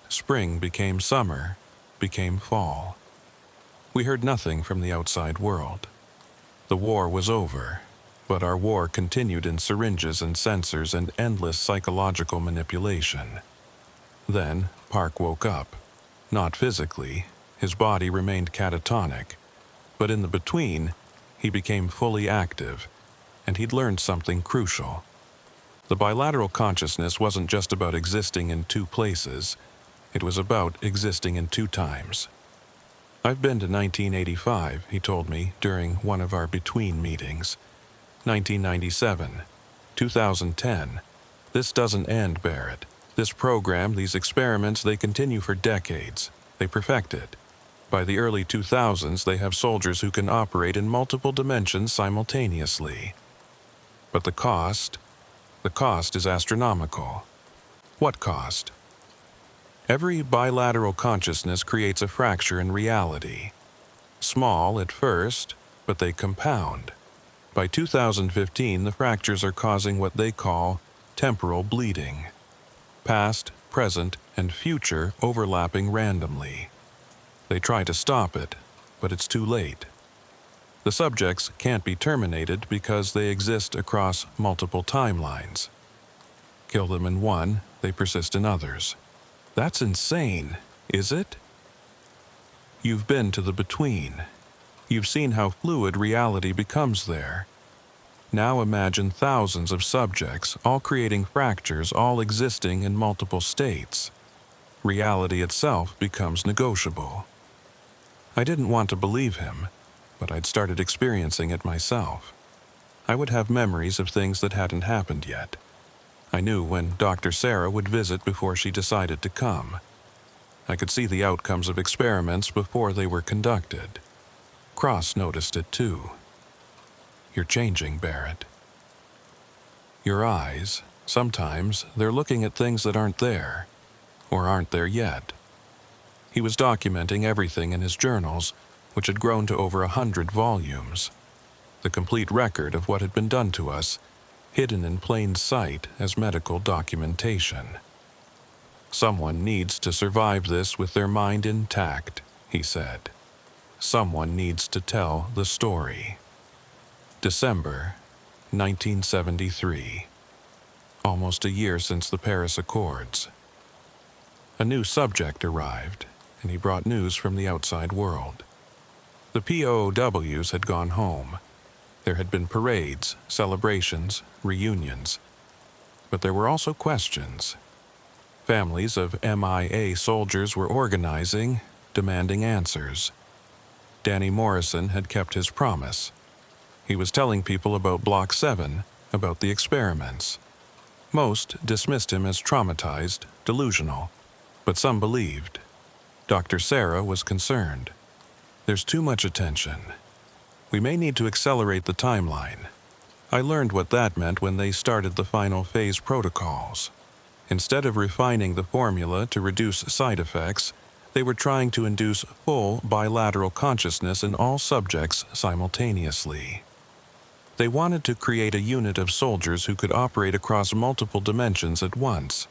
Spring became summer, became fall. We heard nothing from the outside world. The war was over, but our war continued in syringes and sensors and endless psychological manipulation. Then Park woke up. Not physically, his body remained catatonic, but in the between, he became fully active, and he'd learned something crucial. The bilateral consciousness wasn't just about existing in two places, it was about existing in two times. "I've been to 1985, he told me during one of our between meetings. 1997, 2010. This doesn't end, Barrett. This program, these experiments, they continue for decades. They perfect it. By the early 2000s, they have soldiers who can operate in multiple dimensions simultaneously. But the cost is astronomical." "What cost?" "Every bilateral consciousness creates a fracture in reality. Small at first, but they compound. By 2015, the fractures are causing what they call temporal bleeding. Past, present, and future overlapping randomly. They try to stop it, but it's too late. The subjects can't be terminated because they exist across multiple timelines. Kill them in one, they persist in others. That's insane, is it? You've been to the between. You've seen how fluid reality becomes there. Now imagine thousands of subjects, all creating fractures, all existing in multiple states. Reality itself becomes negotiable. I didn't want to believe him, but I'd started experiencing it myself. I would have memories of things that hadn't happened yet. I knew when Dr. Sarah would visit before she decided to come. I could see the outcomes of experiments before they were conducted. Cross noticed it too. You're changing, Barrett. Your eyes, sometimes they're looking at things that aren't there, or aren't there yet. He was documenting everything in his journals, which had grown to over 100 volumes. The complete record of what had been done to us, hidden in plain sight as medical documentation. Someone needs to survive this with their mind intact, he said. Someone needs to tell the story. December 1973. Almost a year since the Paris Accords. A new subject arrived, and he brought news from the outside world. The POWs had gone home. There had been parades, celebrations, reunions. But there were also questions. Families of MIA soldiers were organizing, demanding answers. Danny Morrison had kept his promise. He was telling people about Block 7, about the experiments. Most dismissed him as traumatized, delusional, but some believed. Dr. Sarah was concerned. There's too much attention. We may need to accelerate the timeline. I learned what that meant when they started the final phase protocols. Instead of refining the formula to reduce side effects, they were trying to induce full bilateral consciousness in all subjects simultaneously. They wanted to create a unit of soldiers who could operate across multiple dimensions at once,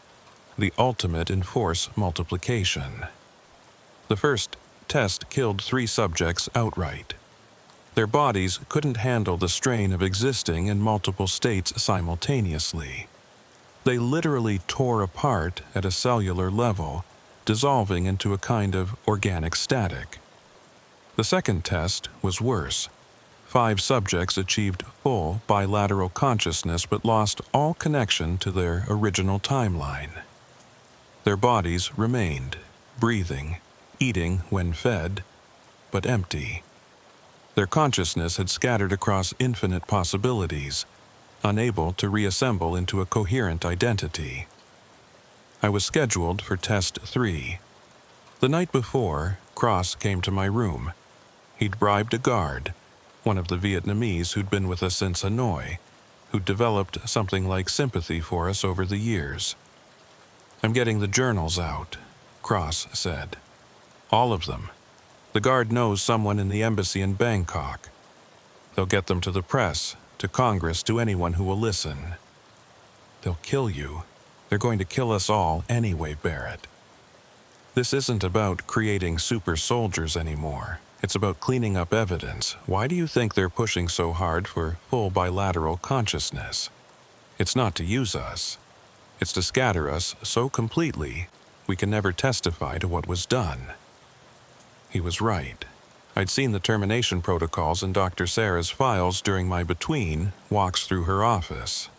the ultimate in force multiplication. The first test killed 3 subjects outright. Their bodies couldn't handle the strain of existing in multiple states simultaneously. They literally tore apart at a cellular level, dissolving into a kind of organic static. The second test was worse. 5 subjects achieved full bilateral consciousness but lost all connection to their original timeline. Their bodies remained, breathing, eating when fed, but empty. Their consciousness had scattered across infinite possibilities, unable to reassemble into a coherent identity. I was scheduled for Test 3. The night before, Cross came to my room. He'd bribed a guard, one of the Vietnamese who'd been with us since Hanoi, who'd developed something like sympathy for us over the years. I'm getting the journals out, Cross said. All of them. The guard knows someone in the embassy in Bangkok. They'll get them to the press, to Congress, to anyone who will listen. They'll kill you. They're going to kill us all anyway, Barrett. This isn't about creating super soldiers anymore. It's about cleaning up evidence. Why do you think they're pushing so hard for full bilateral consciousness? It's not to use us. It's to scatter us so completely we can never testify to what was done. He was right. I'd seen the termination protocols in Dr. Sarah's files during my between walks through her office.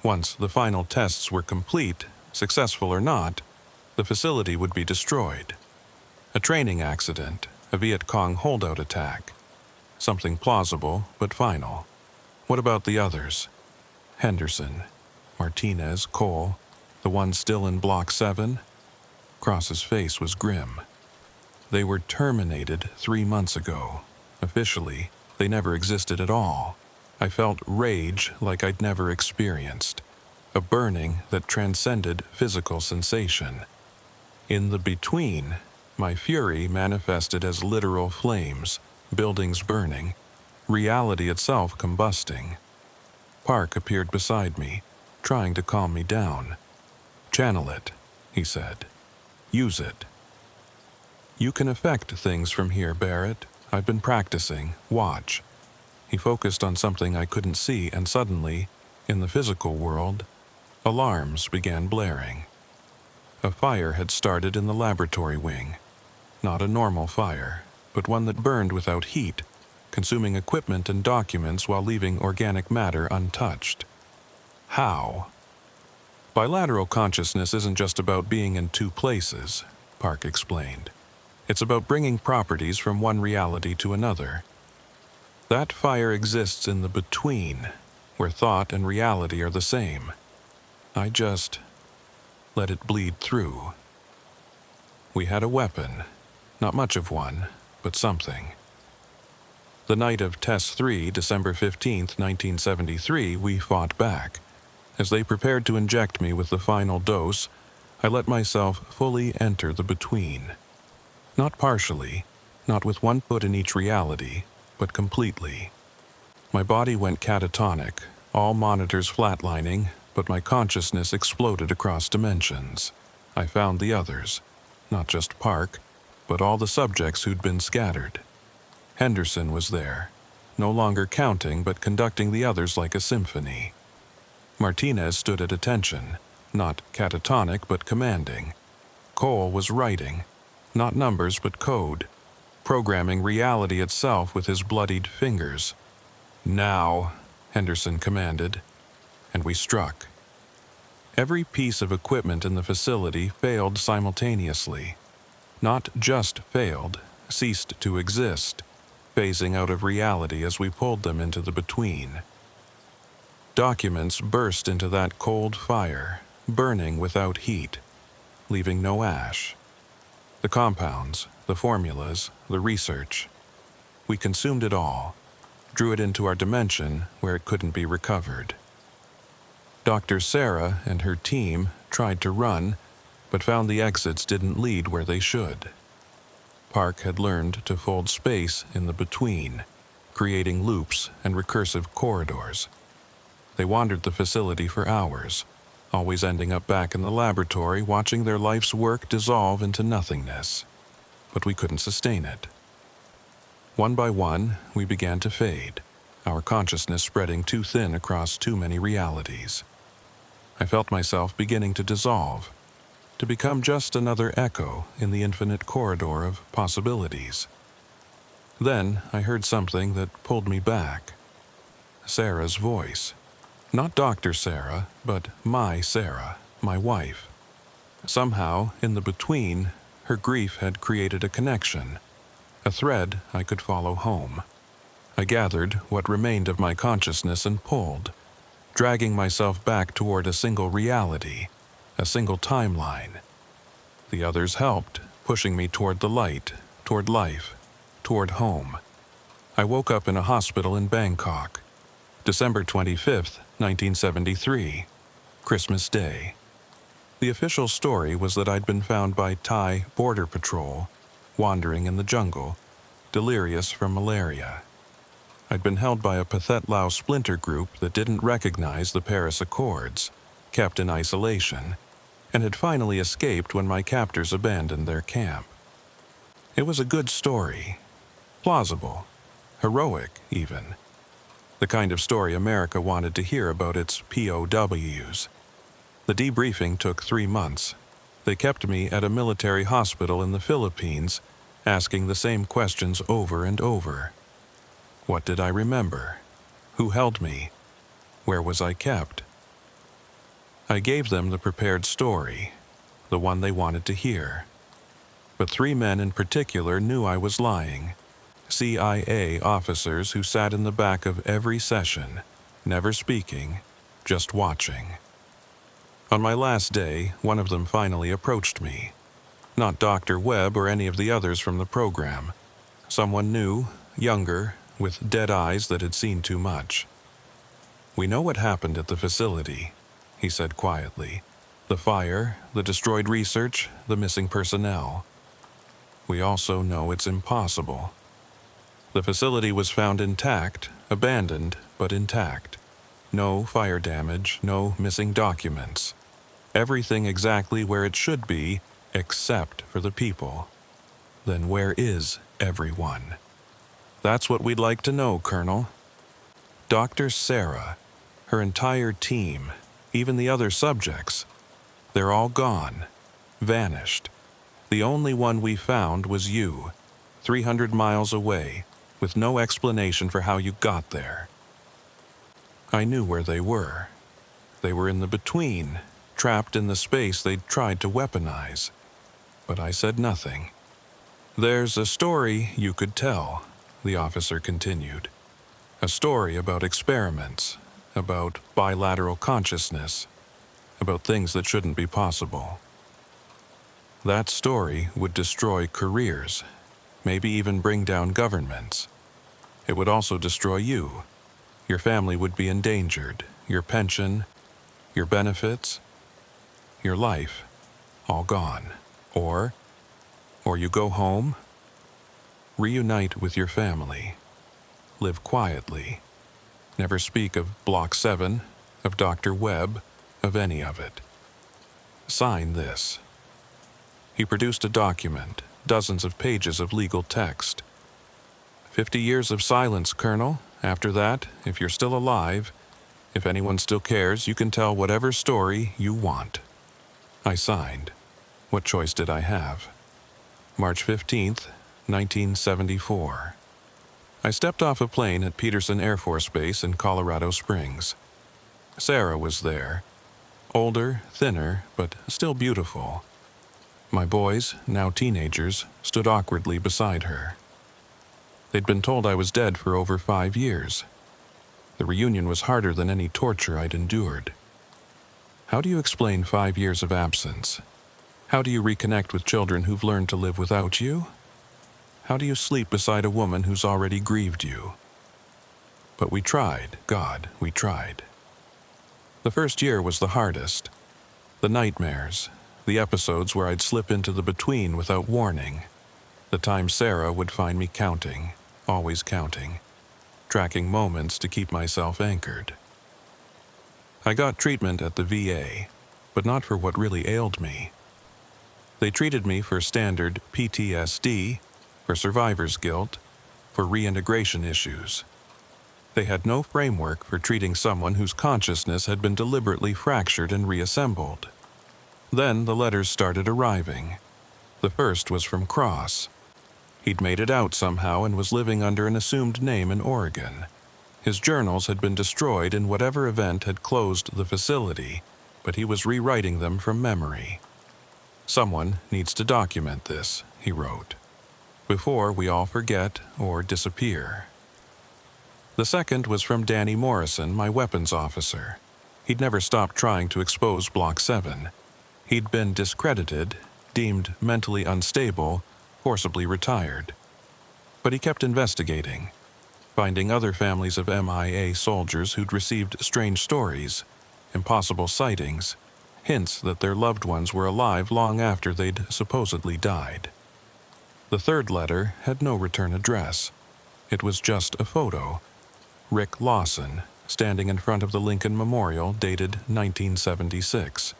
Once the final tests were complete, successful or not, the facility would be destroyed. A training accident, a Viet Cong holdout attack. Something plausible but final. What about the others? Henderson, Martinez, Cole, the ones still in Block 7? Cross's face was grim. They were terminated 3 months ago. Officially, they never existed at all. I felt rage like I'd never experienced. A burning that transcended physical sensation. In the between, My fury manifested as literal flames, buildings burning, reality itself combusting. Park appeared beside me, trying to calm me down. "Channel it," he said. "Use it." "You can affect things from here, Barrett. I've been practicing. Watch." He focused on something I couldn't see, and suddenly, in the physical world, alarms began blaring. A fire had started in the laboratory wing. Not a normal fire, but one that burned without heat, consuming equipment and documents while leaving organic matter untouched. How? Bilateral consciousness isn't just about being in two places, Park explained. It's about bringing properties from one reality to another. That fire exists in the between, where thought and reality are the same. I just let it bleed through. We had a weapon, not much of one, but something. The night of Test 3, December 15th, 1973, we fought back. As they prepared to inject me with the final dose, I let myself fully enter the between. Not partially, not with one foot in each reality, but completely. My body went catatonic, all monitors flatlining, but my consciousness exploded across dimensions. I found the others, not just Park, but all the subjects who'd been scattered. Henderson was there, no longer counting but conducting the others like a symphony. Martinez stood at attention, not catatonic but commanding. Cole was writing, not numbers but code, programming reality itself with his bloodied fingers. "Now," Henderson commanded, and we struck. Every piece of equipment in the facility failed simultaneously. Not just failed, ceased to exist, phasing out of reality as we pulled them into the between. Documents burst into that cold fire, burning without heat, leaving no ash. The compounds, the formulas, the research. We consumed it all, drew it into our dimension where it couldn't be recovered. Dr. Sarah and her team tried to run, but found the exits didn't lead where they should. Park had learned to fold space in the between, creating loops and recursive corridors. They wandered the facility for hours, always ending up back in the laboratory watching their life's work dissolve into nothingness. But we couldn't sustain it. One by one, we began to fade, our consciousness spreading too thin across too many realities. I felt myself beginning to dissolve, to become just another echo in the infinite corridor of possibilities. Then I heard something that pulled me back. Sarah's voice. Not Dr. Sarah, but my Sarah, my wife. Somehow, in the between, her grief had created a connection, a thread I could follow home. I gathered what remained of my consciousness and pulled, dragging myself back toward a single reality, a single timeline. The others helped, pushing me toward the light, toward life, toward home. I woke up in a hospital in Bangkok, December 25th, 1973, Christmas Day. The official story was that I'd been found by Thai Border Patrol, wandering in the jungle, delirious from malaria. I'd been held by a Pathet Lao splinter group that didn't recognize the Paris Accords, kept in isolation, and had finally escaped when my captors abandoned their camp. It was a good story, plausible, heroic even. The kind of story America wanted to hear about its POWs. The debriefing took 3 months. They kept me at a military hospital in the Philippines, asking the same questions over and over. What did I remember? Who held me? Where was I kept? I gave them the prepared story, the one they wanted to hear. But 3 men in particular knew I was lying. CIA officers who sat in the back of every session, never speaking, just watching. On my last day, one of them finally approached me. Not Dr. Webb or any of the others from the program. Someone new, younger, with dead eyes that had seen too much. "We know what happened at the facility," he said quietly. "The fire, the destroyed research, the missing personnel. we also know it's impossible. The facility was found intact, abandoned, but intact. No fire damage, no missing documents. Everything exactly where it should be, except for the people. Then where is everyone? That's what we'd like to know, Colonel. Dr. Sarah, her entire team, even the other subjects, they're all gone, vanished. The only one we found was you, 300 miles away, with no explanation for how you got there. I knew where they were. They were in the between, trapped in the space they'd tried to weaponize. But I said nothing. There's a story you could tell, the officer continued. A story about experiments, about bilateral consciousness, about things that shouldn't be possible. That story would destroy careers, maybe even bring down governments. It would also destroy you. Your family would be endangered, your pension, your benefits, your life, all gone. Or you go home, reunite with your family, live quietly, never speak of Block 7, of Dr. Webb, of any of it. Sign this. He produced a document, dozens of pages of legal text. 50 years of silence, Colonel. After that, if you're still alive, if anyone still cares, you can tell whatever story you want. I signed. What choice did I have? March 15th, 1974. I stepped off a plane at Peterson Air Force Base in Colorado Springs. Sarah was there. Older, thinner, but still beautiful. My boys, now teenagers, stood awkwardly beside her. They'd been told I was dead for over 5 years. The reunion was harder than any torture I'd endured. How do you explain 5 years of absence? How do you reconnect with children who've learned to live without you? How do you sleep beside a woman who's already grieved you? But we tried, God, we tried. The first year was the hardest. The nightmares, the episodes where I'd slip into the between without warning. The time Sarah would find me counting, always counting, tracking moments to keep myself anchored. I got treatment at the VA, but not for what really ailed me. They treated me for standard PTSD, for survivor's guilt, for reintegration issues. They had no framework for treating someone whose consciousness had been deliberately fractured and reassembled. Then the letters started arriving. The first was from Cross. He'd made it out somehow and was living under an assumed name in Oregon. His journals had been destroyed in whatever event had closed the facility, but he was rewriting them from memory. Someone needs to document this, he wrote, before we all forget or disappear. The second was from Danny Morrison, my weapons officer. He'd never stopped trying to expose Block 7. He'd been discredited, deemed mentally unstable, forcibly retired. But he kept investigating, finding other families of MIA soldiers who'd received strange stories, impossible sightings, hints that their loved ones were alive long after they'd supposedly died. The third letter had no return address. It was just a photo. Rick Lawson, standing in front of the Lincoln Memorial, dated 1976.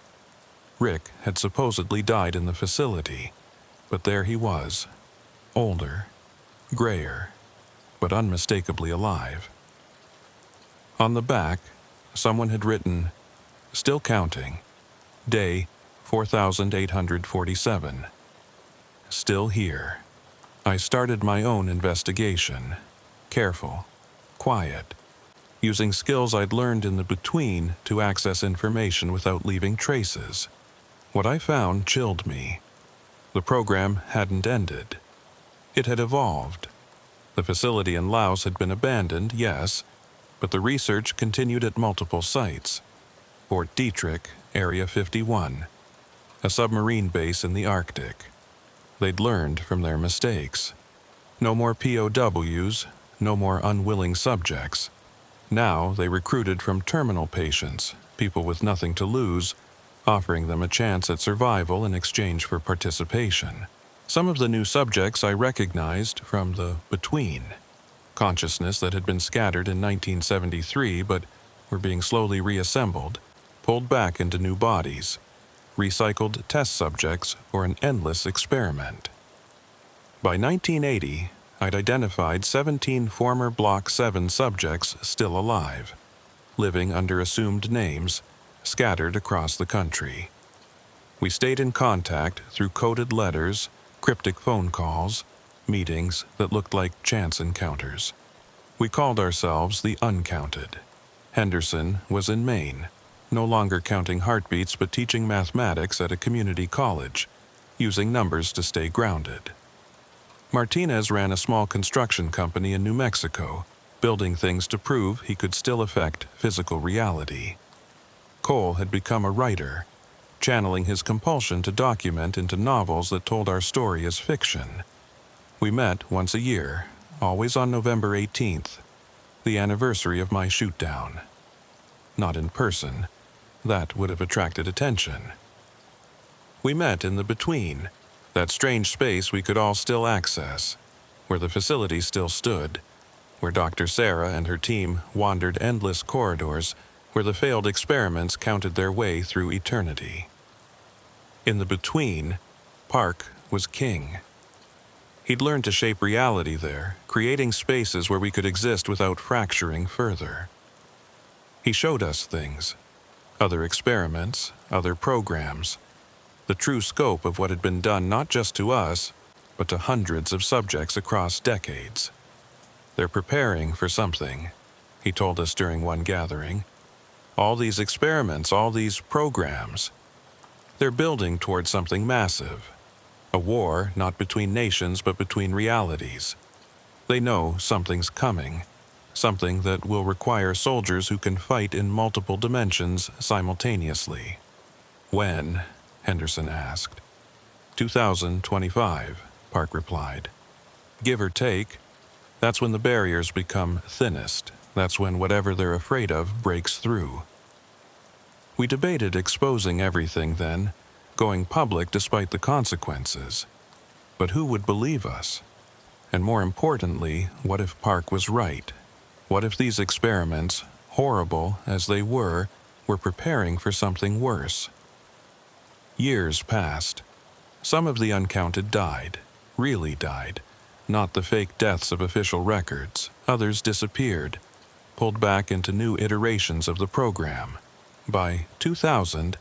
Rick had supposedly died in the facility, but there he was, older, grayer, but unmistakably alive. On the back, someone had written, "Still counting. Day 4847. Still here." I started my own investigation, careful, quiet, using skills I'd learned in the between to access information without leaving traces. What I found chilled me. The program hadn't ended. It had evolved. The facility in Laos had been abandoned, yes, but the research continued at multiple sites. Fort Detrick, Area 51, a submarine base in the Arctic. They'd learned from their mistakes. No more POWs, no more unwilling subjects. Now they recruited from terminal patients, people with nothing to lose, offering them a chance at survival in exchange for participation. Some of the new subjects I recognized from the between, consciousness that had been scattered in 1973 but were being slowly reassembled, pulled back into new bodies, recycled test subjects for an endless experiment. By 1980, I'd identified 17 former Block 7 subjects still alive, living under assumed names, scattered across the country. We stayed in contact through coded letters, cryptic phone calls, meetings that looked like chance encounters. We called ourselves the Uncounted. Henderson was in Maine, no longer counting heartbeats but teaching mathematics at a community college, using numbers to stay grounded. Martinez ran a small construction company in New Mexico, building things to prove he could still affect physical reality. Cole had become a writer, channeling his compulsion to document into novels that told our story as fiction. We met once a year, always on November 18th, the anniversary of my shoot-down. Not in person. That would have attracted attention. We met in the between, that strange space we could all still access, where the facility still stood, where Dr. Sarah and her team wandered endless corridors, where the failed experiments counted their way through eternity. In the between, Park was king. He'd learned to shape reality there, creating spaces where we could exist without fracturing further. He showed us things, other experiments, other programs, the true scope of what had been done not just to us, but to hundreds of subjects across decades. They're preparing for something, he told us during one gathering. All these experiments, all these programs, they're building towards something massive. A war not between nations but between realities. They know something's coming, something that will require soldiers who can fight in multiple dimensions simultaneously. When? Henderson asked. 2025, Park replied. Give or take, that's when the barriers become thinnest. That's when whatever they're afraid of breaks through. We debated exposing everything then, going public despite the consequences. But who would believe us? And more importantly, what if Park was right? What if these experiments, horrible as they were preparing for something worse? Years passed. Some of the uncounted died, really died, not the fake deaths of official records. Others disappeared, pulled back into new iterations of the program. By 2000,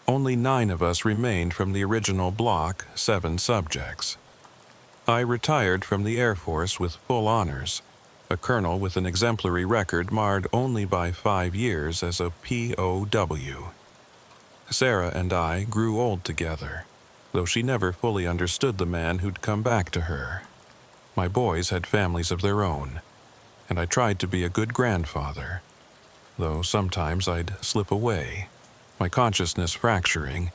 only 9 of us remained from the original Block 7 subjects. I retired from the Air Force with full honors, a colonel with an exemplary record marred only by 5 years as a POW. Sarah and I grew old together, though she never fully understood the man who'd come back to her. My boys had families of their own, and I tried to be a good grandfather, though sometimes I'd slip away, my consciousness fracturing,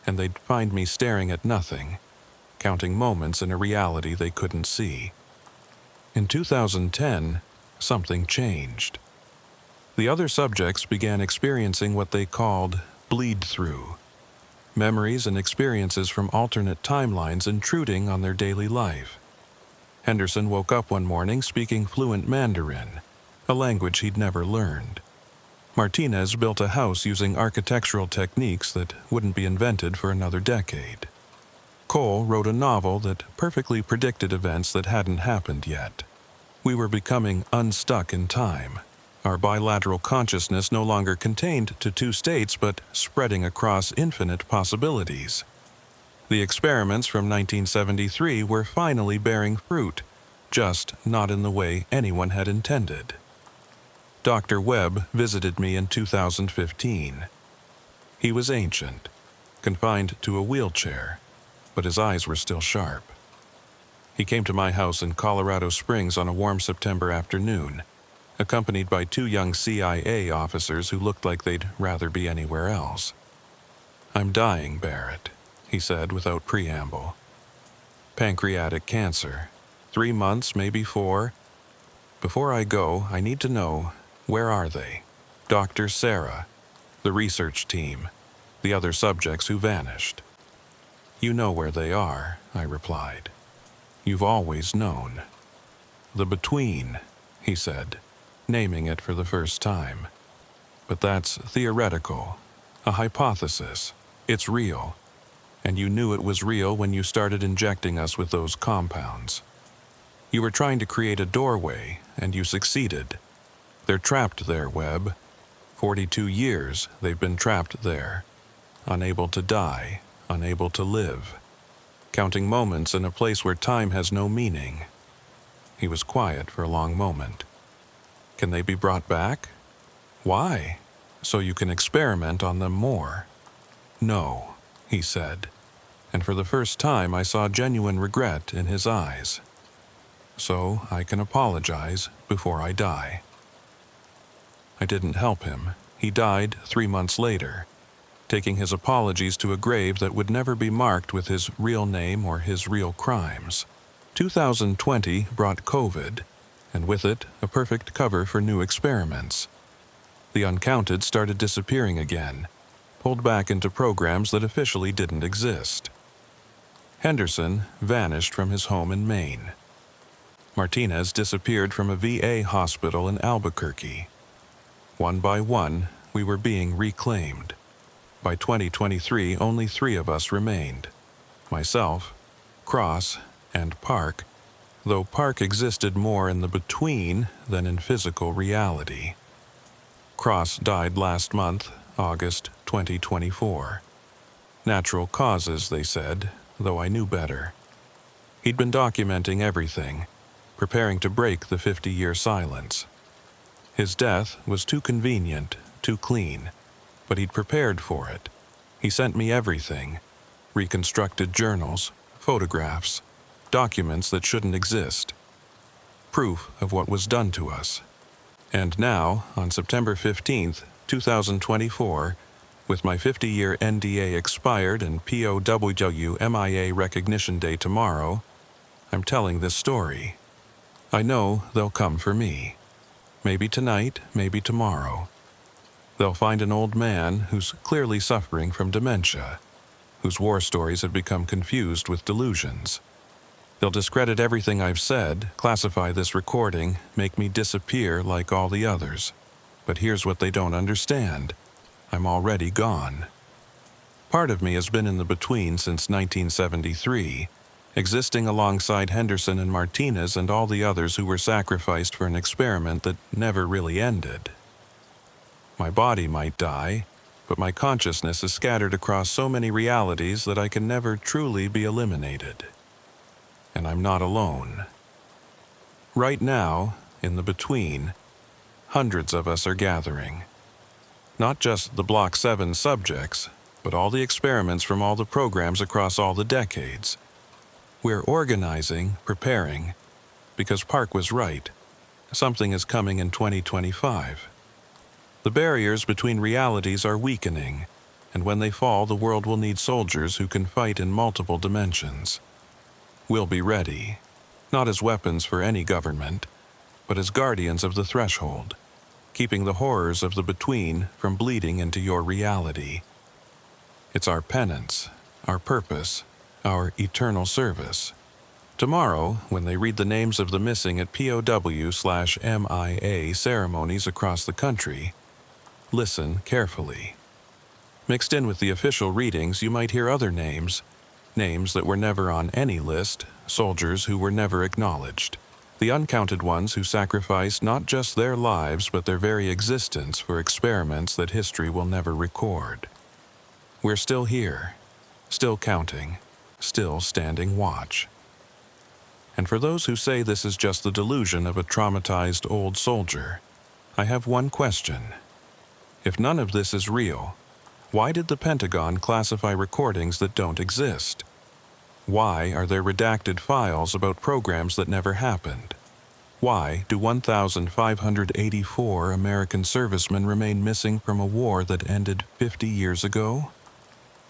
and they'd find me staring at nothing, counting moments in a reality they couldn't see. In 2010, something changed. The other subjects began experiencing what they called bleed-through, memories and experiences from alternate timelines intruding on their daily life. Henderson woke up one morning speaking fluent Mandarin, a language he'd never learned. Martinez built a house using architectural techniques that wouldn't be invented for another decade. Cole wrote a novel that perfectly predicted events that hadn't happened yet. We were becoming unstuck in time, our bilateral consciousness no longer contained to 2 states but spreading across infinite possibilities. The experiments from 1973 were finally bearing fruit, just not in the way anyone had intended. Dr. Webb visited me in 2015. He was ancient, confined to a wheelchair, but his eyes were still sharp. He came to my house in Colorado Springs on a warm September afternoon, accompanied by 2 young CIA officers who looked like they'd rather be anywhere else. I'm dying, Barrett, he said without preamble. Pancreatic cancer. 3 months, maybe 4. Before I go, I need to know, where are they? Dr. Sarah, the research team, the other subjects who vanished. You know where they are, I replied. You've always known. The between, he said, naming it for the first time. But that's theoretical, a hypothesis. It's real. And you knew it was real when you started injecting us with those compounds. You were trying to create a doorway, and you succeeded. They're trapped there, Webb. 42 years they've been trapped there, unable to die, unable to live, counting moments in a place where time has no meaning. He was quiet for a long moment. Can they be brought back? Why? So you can experiment on them more. No, he said, and for the first time I saw genuine regret in his eyes. So I can apologize before I die. I didn't help him. He died 3 months later, taking his apologies to a grave that would never be marked with his real name or his real crimes. 2020 brought COVID, and with it, a perfect cover for new experiments. The uncounted started disappearing again, pulled back into programs that officially didn't exist. Henderson vanished from his home in Maine. Martinez disappeared from a VA hospital in Albuquerque. One by one, we were being reclaimed. By 2023, only 3 of us remained. Myself, Cross, and Park, though Park existed more in the between than in physical reality. Cross died last month, August 2024. Natural causes, they said, though I knew better. He'd been documenting everything, preparing to break the 50-year silence. His death was too convenient, too clean, but he'd prepared for it. He sent me everything, reconstructed journals, photographs, documents that shouldn't exist, proof of what was done to us. And now, on September 15th, 2024, with my 50-year NDA expired and POW MIA recognition day tomorrow, I'm telling this story. I know they'll come for me. Maybe tonight, maybe tomorrow. They'll find an old man who's clearly suffering from dementia, whose war stories have become confused with delusions. They'll discredit everything I've said, classify this recording, make me disappear like all the others. But here's what they don't understand. I'm already gone. Part of me has been in the between since 1973, existing alongside Henderson and Martinez and all the others who were sacrificed for an experiment that never really ended. My body might die, but my consciousness is scattered across so many realities that I can never truly be eliminated. And I'm not alone. Right now, in the between, hundreds of us are gathering. Not just the Block 7 subjects, but all the experiments from all the programs across all the decades. We're organizing, preparing, because Park was right. Something is coming in 2025. The barriers between realities are weakening, and when they fall, the world will need soldiers who can fight in multiple dimensions. We'll be ready, not as weapons for any government, but as guardians of the threshold, keeping the horrors of the between from bleeding into your reality. It's our penance, our purpose, our eternal service. Tomorrow, when they read the names of the missing at POW/MIA ceremonies across the country, listen carefully. Mixed in with the official readings, you might hear other names that were never on any list, soldiers who were never acknowledged. The uncounted ones who sacrificed not just their lives but their very existence for experiments that history will never record. We're still here, still counting, still standing watch. And for those who say this is just the delusion of a traumatized old soldier, I have one question. If none of this is real, why did the Pentagon classify recordings that don't exist? Why are there redacted files about programs that never happened? Why do 1,584 American servicemen remain missing from a war that ended 50 years ago?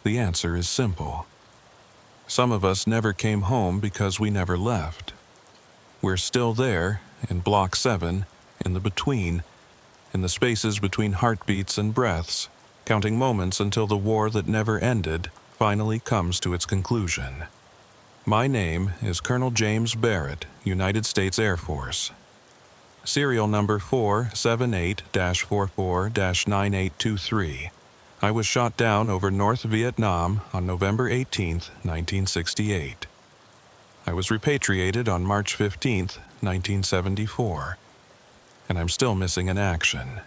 The answer is simple. Some of us never came home because we never left. We're still there, in Block 7, in the between, in the spaces between heartbeats and breaths, counting moments until the war that never ended finally comes to its conclusion. My name is Colonel James Barrett, United States Air Force. Serial number 478-44-9823. I was shot down over North Vietnam on November 18, 1968. I was repatriated on March 15, 1974. And I'm still missing in action.